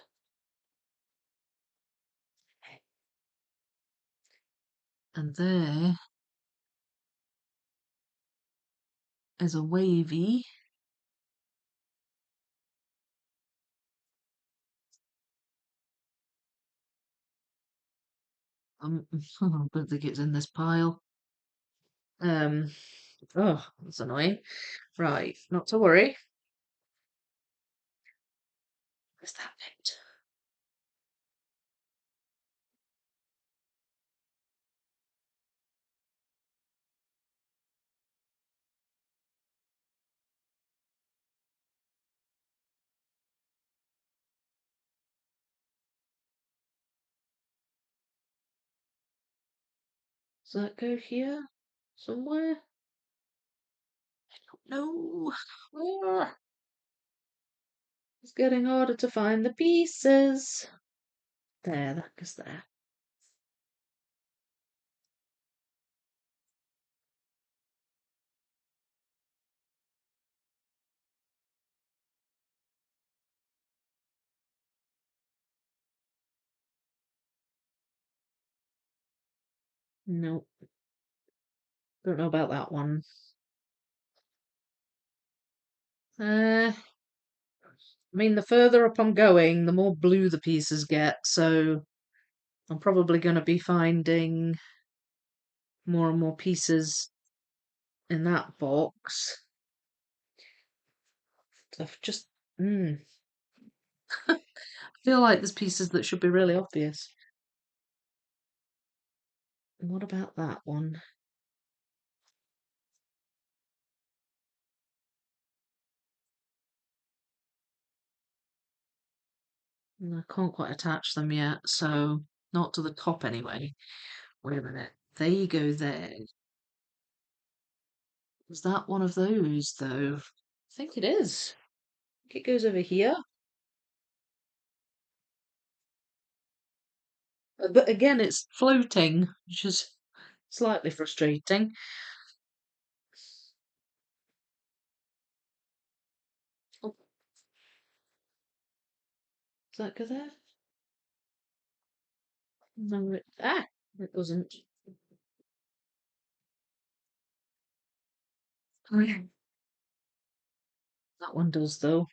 Speaker 1: And there is a wavy. I don't think it's in this pile. Um, oh, that's annoying. Right, not to worry. Where's that bit? that go here somewhere? I don't know. Ah, it's getting harder to find the pieces. There, that goes there. Nope. Don't know about that one. I mean, the further up I'm going, the more blue the pieces get, so I'm probably going to be finding more and more pieces in that box. I've just, I feel like there's pieces that should be really obvious. What about that one? I can't quite attach them yet, so not to the top anyway. Wait a minute. They go there. Is that one of those, though? I think it is. I think it goes over here. But again, it's floating, which is slightly frustrating. Oh, does that go there? No, it doesn't. Oh, yeah. That one does, though.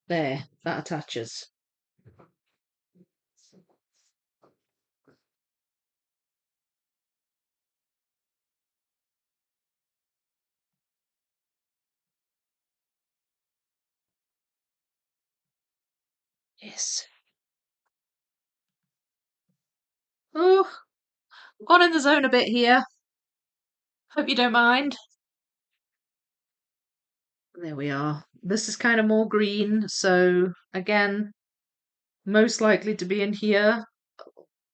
Speaker 1: There, that attaches. Yes. Oh, I've gone in the zone a bit here. Hope you don't mind. There we are. This is kind of more green, so again, most likely to be in here,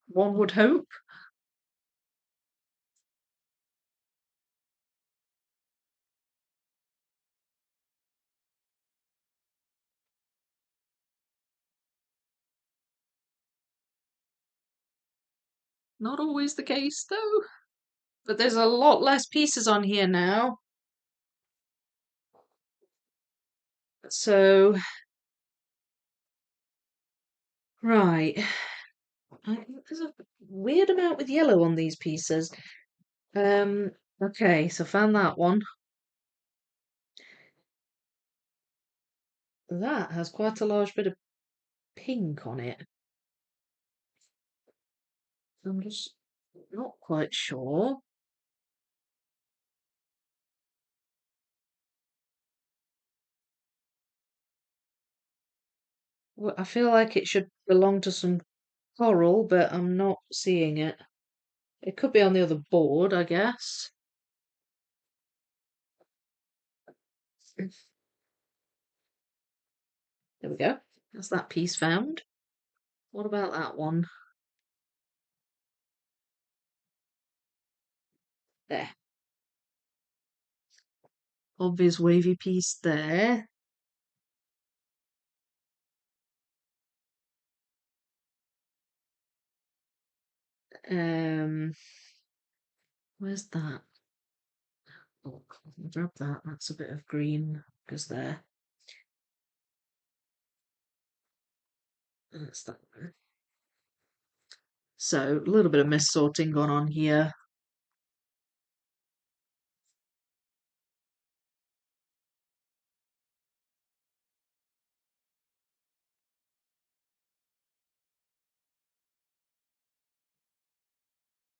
Speaker 1: one would hope. Not always the case, though. But there's a lot less pieces on here now. So, right. There's a weird amount with yellow on these pieces. Okay, so found that one. That has quite a large bit of pink on it. I'm just not quite sure. Well, I feel like it should belong to some coral, but I'm not seeing it. It could be on the other board, I guess. There we go. That's that piece found. What about that one? There. Obvious wavy piece there. Um, where's that? Oh, I'll grab that. That's a bit of green. Goes there. That's that one. So a little bit of mis-sorting going on here.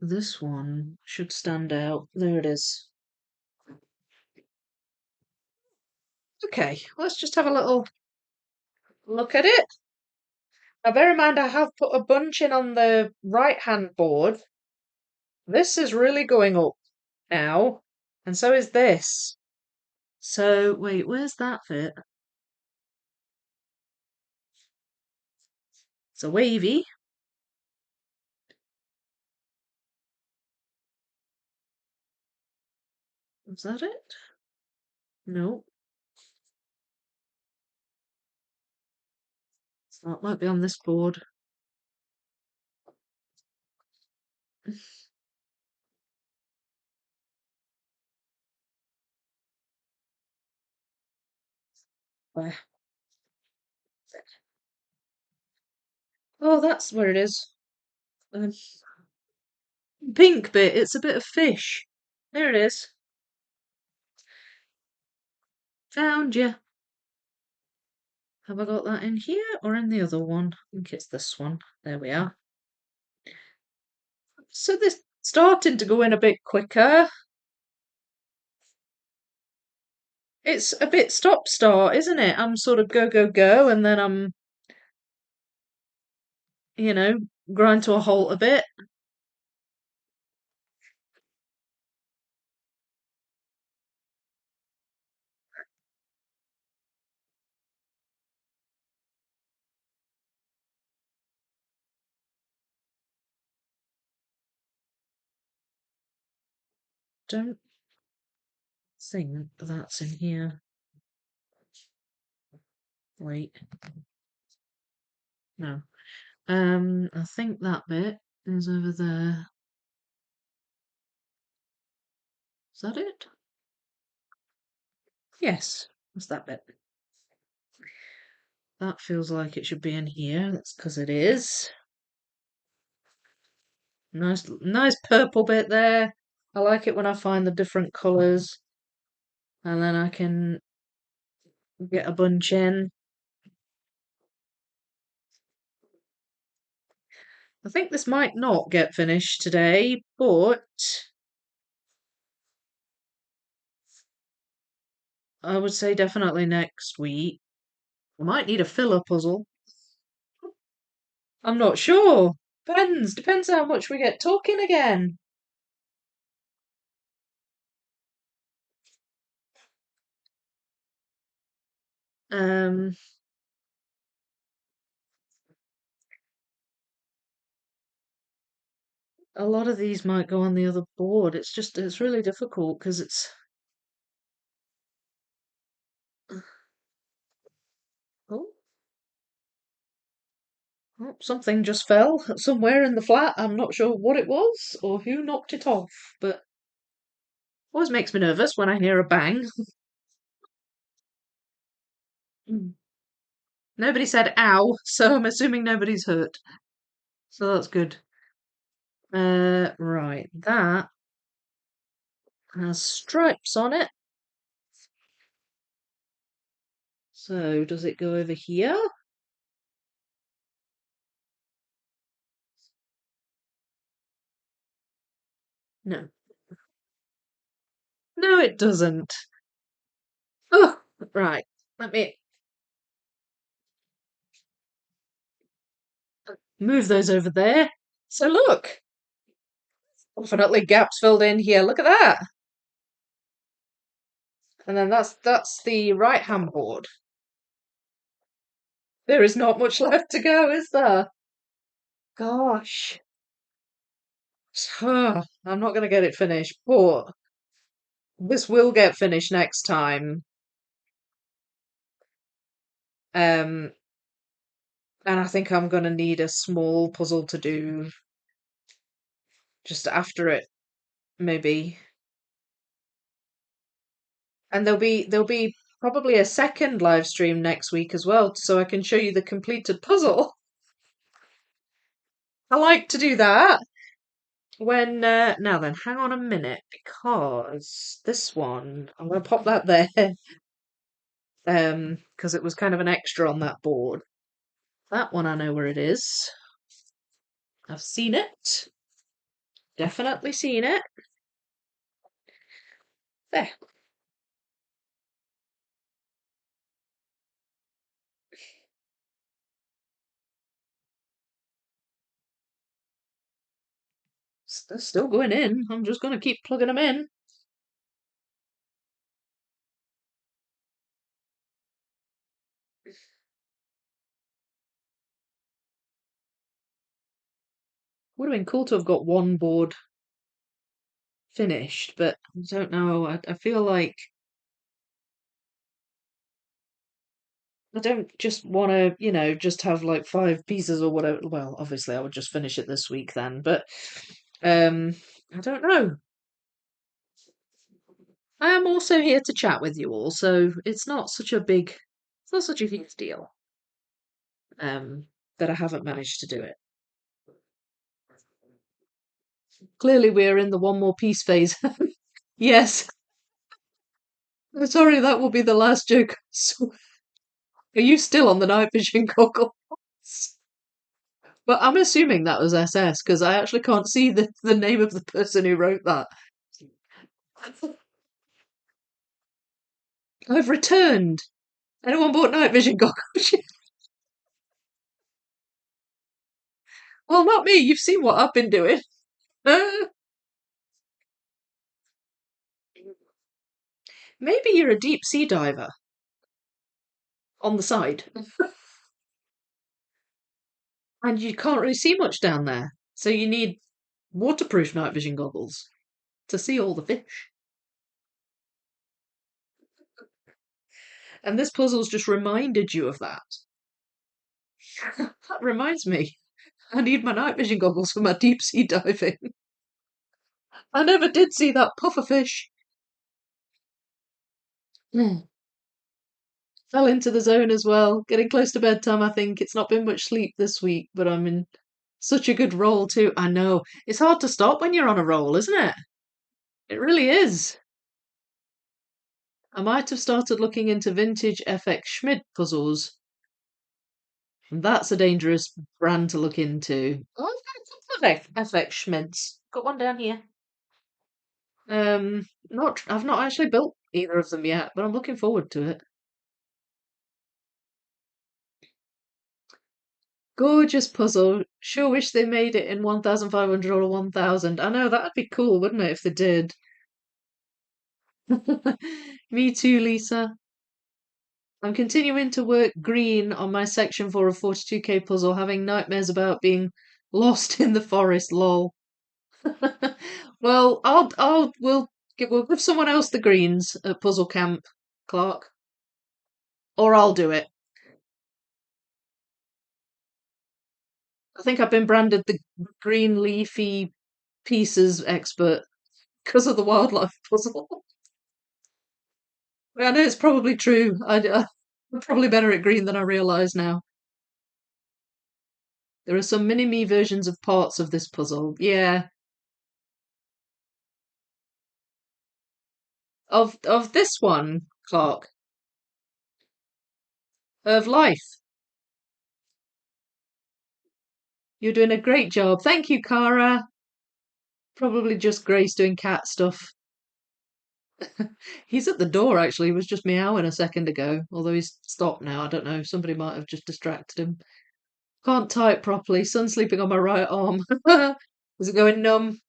Speaker 1: This one should stand out. There it is. Okay, let's just have a little look at it. Now bear in mind I have put a bunch in on the right-hand board. This is really going up now, and so is this. So, wait, where's that fit? It's a wavy. Is that it? No. So it might be on this board. Where? Oh, that's where it is. Um, pink bit, it's a bit of fish. There it is. Found you. Have I got that in here or in the other one? I think it's this one. There we are. So this starting to go in a bit quicker. It's a bit stop-start, isn't it? I'm sort of go, go, go, and then I'm, you know, grind to a halt a bit. Don't think that's in here. Wait. No. I think that bit is over there. Is that it? Yes, that's that bit. That feels like it should be in here. That's because it is. Nice purple bit there. I like it when I find the different colours. And then I can get a bunch in. I think this might not get finished today, but I would say definitely next week. I might need a filler puzzle. I'm not sure. Depends how much we get talking again. Um, a lot of these might go on the other board. It's really difficult because it's. Oh, oh, something just fell somewhere in the flat. I'm not sure what it was or who knocked it off, but always makes me nervous when I hear a bang. Mm. Nobody said ow, so I'm assuming nobody's hurt. So that's good. Right, that has stripes on it. So does it go over here? No. No, it doesn't. Oh, right. Let me move those over there. So look, definitely gaps filled in here. Look at that. And then that's the right hand board. There is not much left to go, is there? Gosh. I'm not going to get it finished, but this will get finished next time. Um, and I think I'm going to need a small puzzle to do just after it, maybe. And there'll be probably a second live stream next week as well, so I can show you the completed puzzle. I like to do that. When now then, hang on a minute because this one I'm going to pop that there, because it was kind of an extra on that board. That one I know where it is. I've seen it. Definitely seen it. There. They're still going in. I'm just going to keep plugging them in. Would have been cool to have got one board finished, but I don't know. I feel like I don't just want to, just have like 5 pieces or whatever. Well, obviously, I would just finish it this week then, but um, I don't know. I am also here to chat with you all, so it's not such a huge deal. That I haven't managed to do it. Clearly, we're in the one more piece phase. Yes. Sorry, that will be the last joke. So, are you still on the night vision goggles? But I'm assuming that was SS because I actually can't see the name of the person who wrote that. I've returned. Anyone bought night vision goggles? Well, not me. You've seen what I've been doing. Maybe you're a deep sea diver on the side, and you can't really see much down there. So you need waterproof night vision goggles to see all the fish. And this puzzle's just reminded you of that. That reminds me, I need my night vision goggles for my deep sea diving. I never did see that pufferfish. Fell into the zone as well. Getting close to bedtime, I think. It's not been much sleep this week, but I'm in such a good roll too. I know. It's hard to stop when you're on a roll, isn't it? It really is. I might have started looking into vintage FX Schmidt puzzles. And that's a dangerous brand to look into. Oh, I've got a couple of FX Schmidts. Got one down here. Not. I've not actually built either of them yet, but I'm looking forward to it. Gorgeous puzzle. Sure wish they made it in 1500 or 1000. I know, that'd be cool, wouldn't it, if they did? Me too, Lisa. I'm continuing to work green on my section 4 of 42k puzzle, having nightmares about being lost in the forest, lol. Well, we'll give someone else the greens at Puzzle Camp, Clark. Or I'll do it. I think I've been branded the green leafy pieces expert because of the wildlife puzzle. I know it's probably true. I'm probably better at green than I realise now. There are some mini-me versions of parts of this puzzle. Yeah. Of this one, Clark. Of life. You're doing a great job. Thank you, Cara. Probably just Grace doing cat stuff. He's at the door, actually. He was just meowing a second ago, although he's stopped now. I don't know. Somebody might have just distracted him. Can't type properly. Sun's sleeping on my right arm. Is it going numb?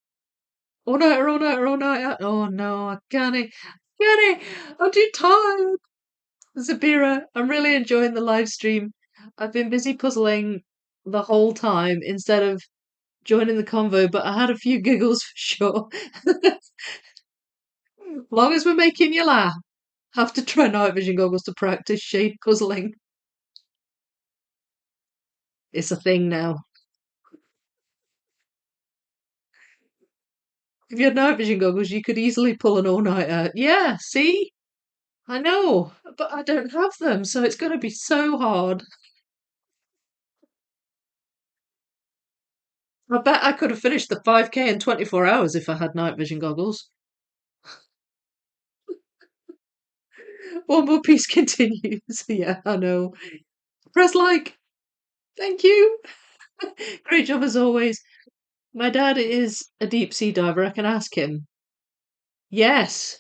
Speaker 1: All night, all night, all night. Oh no, I can't. Can't. I'm too tired. Zabira, I'm really enjoying the live stream. I've been busy puzzling the whole time instead of joining the convo, but I had a few giggles for sure. Long as we're making you laugh. Have to try night vision goggles to practice shade puzzling. It's a thing now. If you had night vision goggles, you could easily pull an all-nighter. Yeah, see? I know, but I don't have them, so it's going to be so hard. I bet I could have finished the 5k in 24 hours if I had night vision goggles. One more piece continues. Yeah, I know. Press like. Thank you. Great job as always. My dad is a deep sea diver. I can ask him. Yes.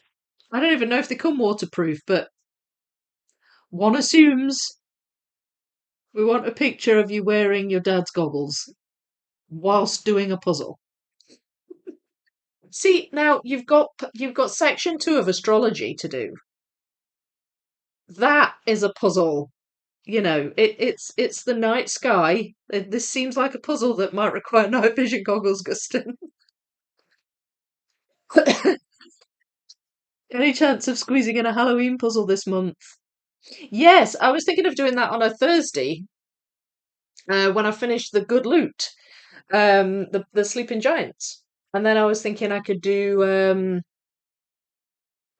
Speaker 1: I don't even know if they come waterproof, but one assumes we want a picture of you wearing your dad's goggles whilst doing a puzzle. See, now you've got section 2 of astrology to do. That is a puzzle. It's the night sky. This seems like a puzzle that might require night vision goggles, Gustin. Any chance of squeezing in a Halloween puzzle this month? Yes, I was thinking of doing that on a Thursday, when I finished the Good Loot, the Sleeping Giants, and then I was thinking I could do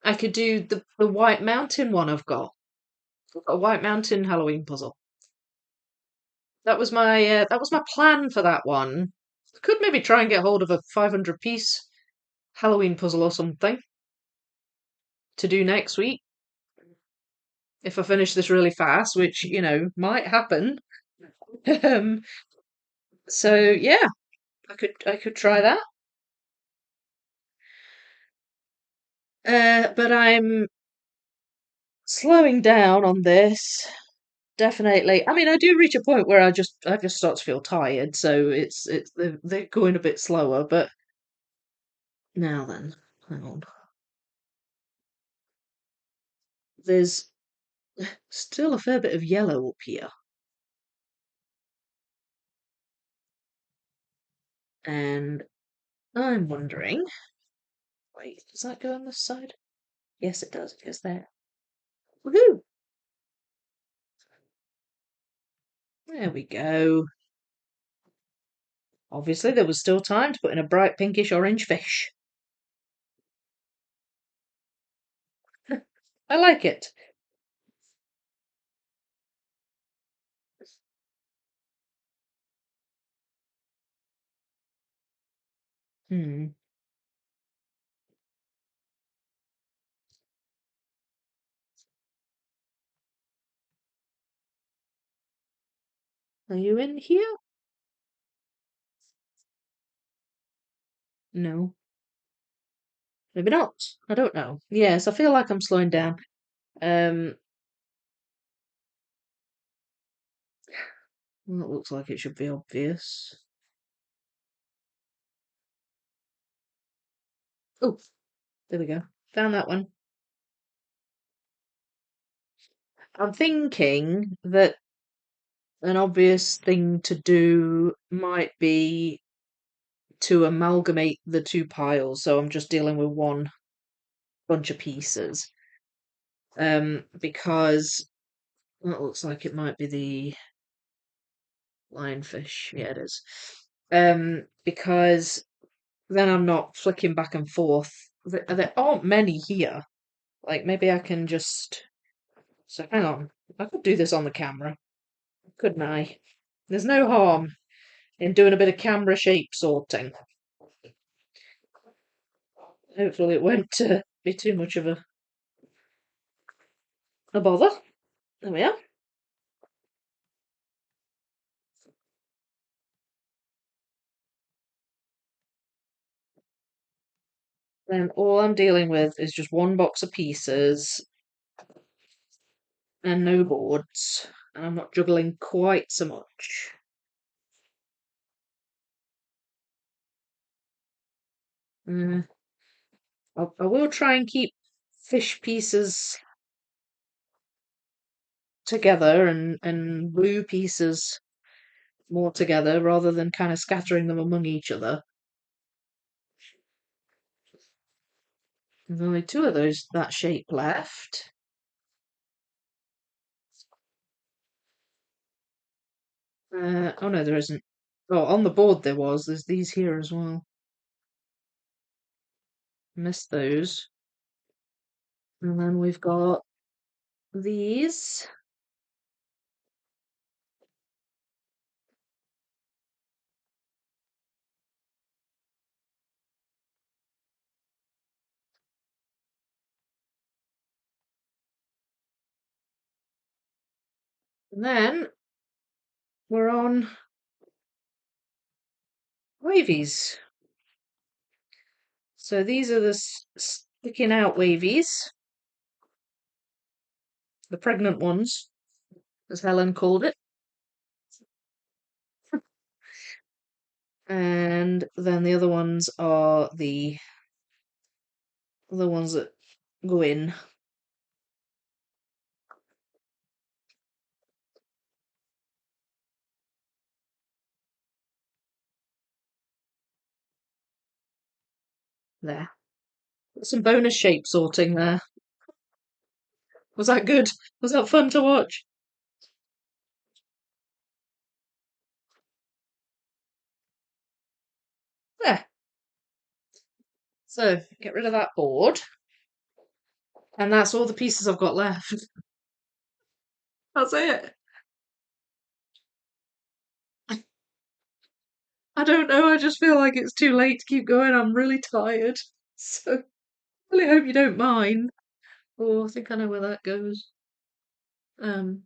Speaker 1: the White Mountain one I've got a White Mountain Halloween puzzle. That was my plan for that one. I could maybe try and get hold of a 500 piece Halloween puzzle or something to do next week if I finish this really fast, which might happen. um, so yeah, I could try that. But I'm slowing down on this. Definitely. I mean, I do reach a point where I just start to feel tired, so it's they're going a bit slower. But now then, hang on. There's still a fair bit of yellow up here, and I'm wondering. Wait, does that go on this side? Yes, it does. It goes there. Woohoo! There we go. Obviously, there was still time to put in a bright pinkish orange fish. I like it. Hmm. Are you in here? No. Maybe not. I don't know. Yes, I feel like I'm slowing down. Um, well, it looks like it should be obvious. Oh, there we go. Found that one. I'm thinking that an obvious thing to do might be to amalgamate the two piles, so I'm just dealing with one bunch of pieces. Because that looks like it might be the lionfish. Yeah, it is. Because then I'm not flicking back and forth. There aren't many here. Like maybe I can just. So hang on. I could do this on the camera, couldn't I? There's no harm in doing a bit of camera shape sorting. Hopefully it won't be too much of a bother. There we are. Then all I'm dealing with is just one box of pieces and no boards. And I'm not juggling quite so much. Uh, I will try and keep fish pieces together and blue pieces more together rather than kind of scattering them among each other. There's only two of those that shape left. Oh no, there isn't. Oh, on the board there was. There's these here as well. Missed those. And then we've got these. And then we're on wavies. So these are the sticking out wavies, the pregnant ones, as Helen called it. And then the other ones are the ones that go in. There. Some bonus shape sorting there. Was that good? Was that fun to watch? There. So get rid of that board. And that's all the pieces I've got left. That's it. I don't know, I just feel like it's too late to keep going. I'm really tired. So I really hope you don't mind. Oh, I think I know where that goes. Um,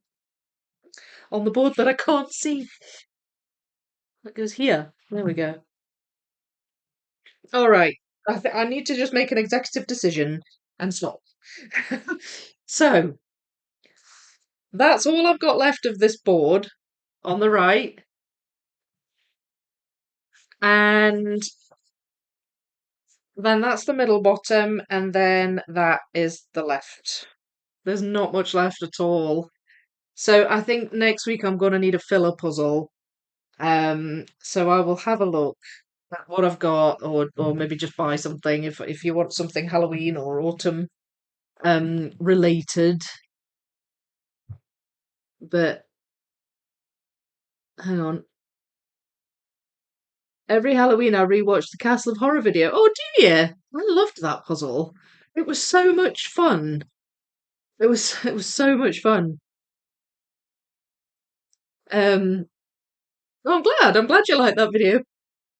Speaker 1: on the board that I can't see. That goes here. There we go. All right. I need to just make an executive decision and stop. So that's all I've got left of this board on the right. And then that's the middle bottom, and then that is the left. There's not much left at all. So I think next week I'm going to need a filler puzzle. So I will have a look at what I've got, or maybe just buy something if you want something Halloween or autumn related. But hang on. Every Halloween I rewatch the Castle of Horror video. Oh, do you? I loved that puzzle. It was so much fun. It was so much fun. Um, oh, I'm glad. I'm glad you liked that video.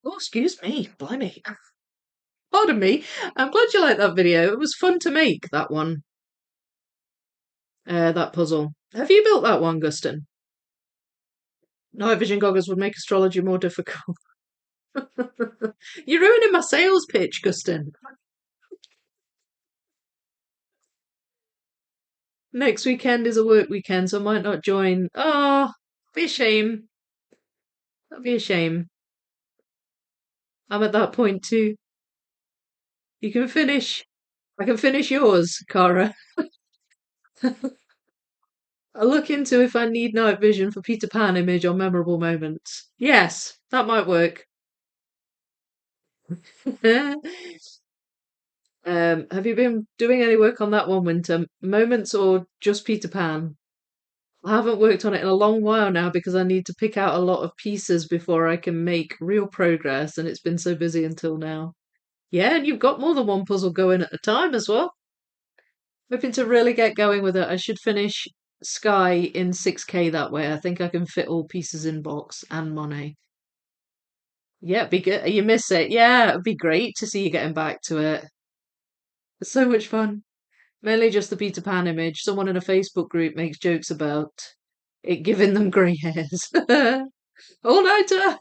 Speaker 1: Oh, excuse me. Blimey. Pardon me. I'm glad you liked that video. It was fun to make, that one. That puzzle. Have you built that one, Guston? Night vision goggles would make astrology more difficult. You're ruining my sales pitch, Guston. Next weekend is a work weekend, so I might not join. Oh, be a shame. That'd be a shame. I'm at that point too. You can finish. I can finish yours, Cara. I'll look into if I need night vision for Peter Pan image or memorable moments. Yes, that might work. Have you been doing any work on that one, Winter? Moments or just Peter Pan? I haven't worked on it in a long while now because I need to pick out a lot of pieces before I can make real progress, and it's been so busy until now. Yeah, and you've got more than one puzzle going at a time as well. Hoping to really get going with it. I should finish Sky in 6K that way. I think I can fit all pieces in box and Monet. Yeah, it'd be good. You miss it. Yeah, it'd be great to see you getting back to it. It's so much fun. Mainly just the Peter Pan image. Someone in a Facebook group makes jokes about it giving them grey hairs. All nighter.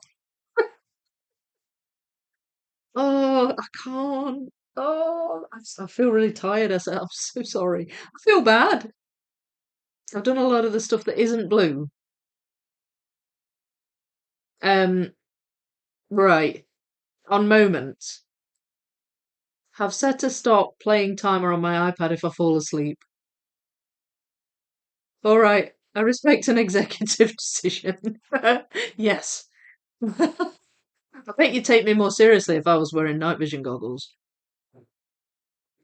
Speaker 1: Oh, I can't. Oh, I feel really tired. I'm so sorry. I feel bad. I've done a lot of the stuff that isn't blue. Um, right. On moments. Have set a stop playing timer on my iPad if I fall asleep. All right. I respect an executive decision. Yes. I think you'd take me more seriously if I was wearing night vision goggles.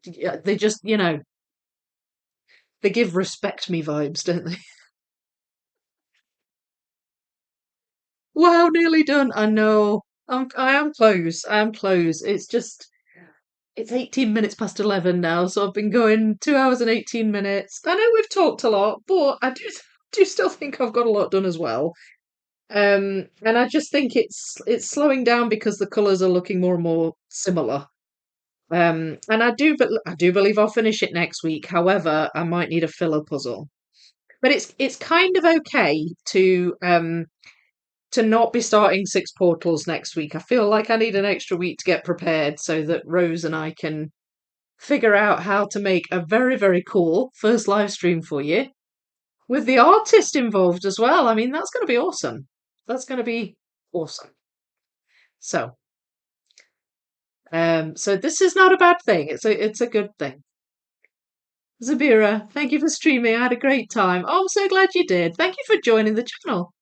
Speaker 1: Yeah, they just, they give respect me vibes, don't they? Wow, nearly done. I know. I am close. I am close. It's 18 minutes past 11 now, so I've been going 2 hours and 18 minutes. I know we've talked a lot, but I do still think I've got a lot done as well. And I just think it's slowing down because the colours are looking more and more similar. And I do believe I'll finish it next week. However, I might need a filler puzzle. But it's kind of okay to not be starting six portals next week. I feel like I need an extra week to get prepared so that Rose and I can figure out how to make a very, very cool first live stream for you with the artist involved as well. I mean, that's going to be awesome. That's going to be awesome. So, so this is not a bad thing. It's a good thing. Zabira, thank you for streaming. I had a great time. Oh, I'm so glad you did. Thank you for joining the channel.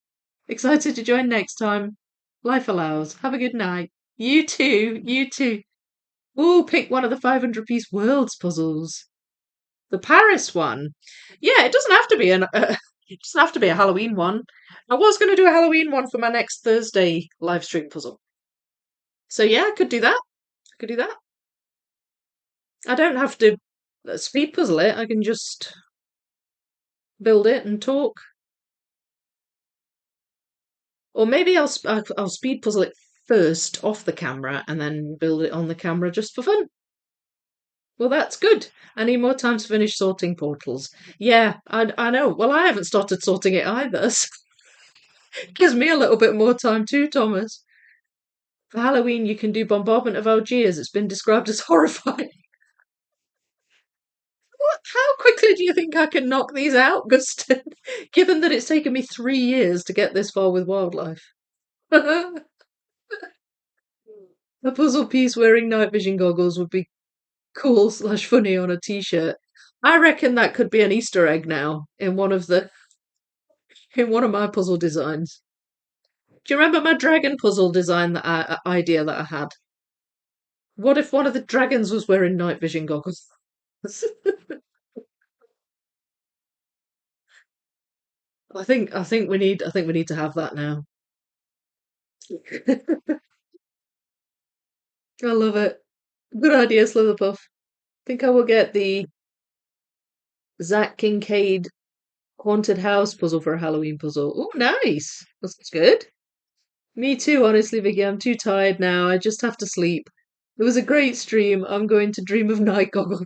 Speaker 1: Excited to join next time. Life allows. Have a good night. You too. You too. Ooh, pick one of the 500-piece worlds puzzles. The Paris one. Yeah, it doesn't have to be it doesn't have to be a Halloween one. I was going to do a Halloween one for my next Thursday live stream puzzle. So yeah, I could do that. I could do that. I don't have to speed puzzle it. I can just build it and talk. Or maybe I'll speed puzzle it first off the camera and then build it on the camera just for fun. Well, that's good. I need more time to finish sorting portals. Yeah, I know. Well, I haven't started sorting it either. So it gives me a little bit more time too, Thomas. For Halloween, you can do Bombardment of Algiers. It's been described as horrifying. What? How quickly do you think I can knock these out, Guston? Given that it's taken me 3 years to get this far with wildlife. A puzzle piece wearing night vision goggles would be cool/funny on a t-shirt. I reckon that could be an Easter egg now in one of my puzzle designs. Do you remember my dragon puzzle design idea that I had? What if one of the dragons was wearing night vision goggles? I think we need to have that now. I love it. Good idea, Slitherpuff. Think I will get the Zach Kincaid haunted house puzzle for a Halloween puzzle. Oh, nice. That's good. Me too, honestly, Vicky. I'm too tired now. I just have to sleep. It was a great stream. I'm going to dream of night goggles.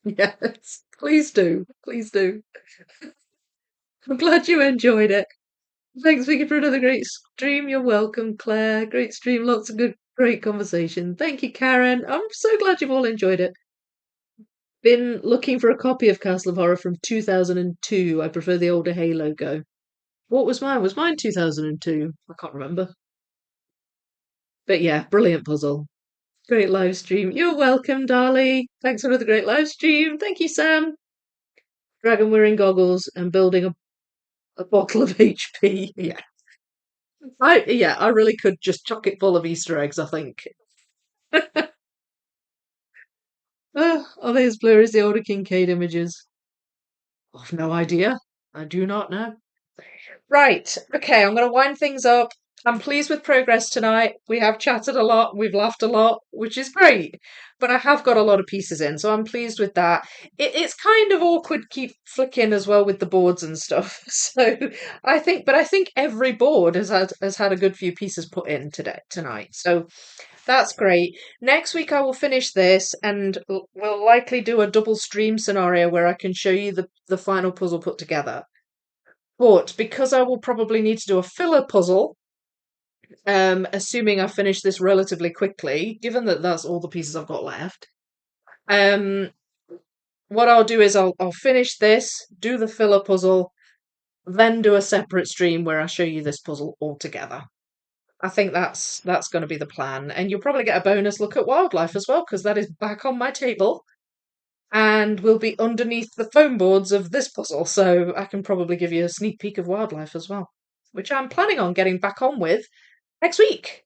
Speaker 1: Yes, please do. Please do. I'm glad you enjoyed it. Thanks, Vicky, for another great stream. You're welcome, Claire. Great stream. Lots of good, great conversation. Thank you, Karen. I'm so glad you've all enjoyed it. Been looking for a copy of Castle of Horror from 2002. I prefer the older Halo logo. What was mine? Was mine 2002? I can't remember. But yeah, brilliant puzzle. Great live stream. You're welcome, Darlie. Thanks for another great live stream. Thank you, Sam. Dragon wearing goggles and building a bottle of HP. Yeah. I really could just chuck it full of Easter eggs, I think. Are they as blurry as the older Kincaid images? I've no idea. I do not know. Right, okay, I'm going to wind things up. I'm pleased with progress tonight. We have chatted a lot, we've laughed a lot, which is great. But I have got a lot of pieces in, so I'm pleased with that. It's kind of awkward keep flicking as well with the boards and stuff. So I think every board has had a good few pieces put in tonight. So that's great. Next week I will finish this and we'll likely do a double stream scenario where I can show you the final puzzle put together. But because I will probably need to do a filler puzzle, assuming I finish this relatively quickly, given that that's all the pieces I've got left, um, what I'll do is I'll finish this, do the filler puzzle, then do a separate stream where I show you this puzzle all together. I think that's going to be the plan, and you'll probably get a bonus look at wildlife as well because that is back on my table and will be underneath the foam boards of this puzzle, so I can probably give you a sneak peek of wildlife as well, which I'm planning on getting back on with next week.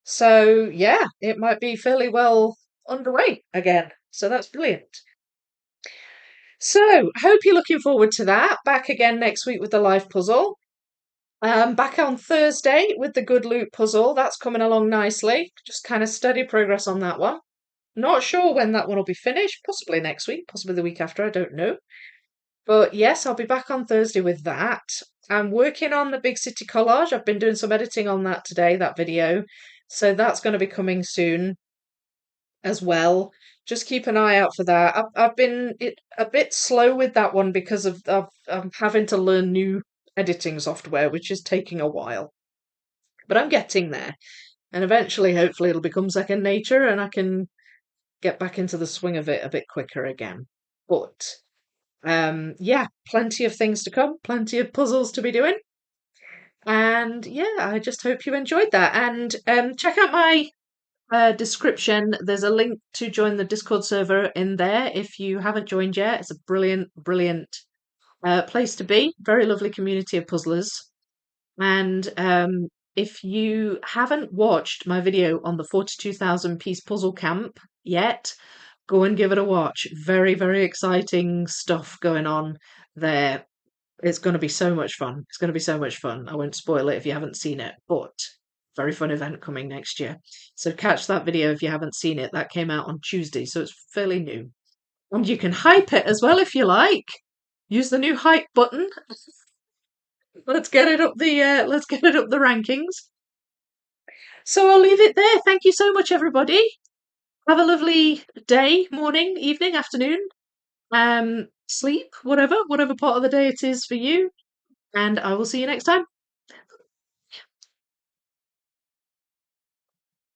Speaker 1: So yeah, it might be fairly well underway again. So that's brilliant. So hope you're looking forward to that. Back again next week with the live puzzle. Back on Thursday with the good loot puzzle. That's coming along nicely. Just kind of steady progress on that one. Not sure when that one will be finished. Possibly next week, possibly the week after. I don't know. But yes, I'll be back on Thursday with that. I'm working on the big city collage. I've been doing some editing on that today, that video. So that's going to be coming soon as well. Just keep an eye out for that. I've been a bit slow with that one because I'm having to learn new editing software, which is taking a while. But I'm getting there. And eventually, hopefully, it'll become second nature and I can get back into the swing of it a bit quicker again. But yeah, plenty of things to come, plenty of puzzles to be doing. And yeah, I just hope you enjoyed that. And check out my description. There's a link to join the Discord server in there if you haven't joined yet. It's a brilliant, brilliant place to be. Very lovely community of puzzlers. And if you haven't watched my video on the 42,000 piece puzzle camp yet, go and give it a watch. Very, very exciting stuff going on there. It's going to be so much fun. It's going to be so much fun. I won't spoil it if you haven't seen it, but very fun event coming next year. So catch that video if you haven't seen it. That came out on Tuesday, so it's fairly new. And you can hype it as well if you like. Use the new hype button. Let's get it up the rankings. So I'll leave it there. Thank you so much, everybody. Have a lovely day, morning, evening, afternoon. Sleep, whatever part of the day it is for you. And I will see you next time.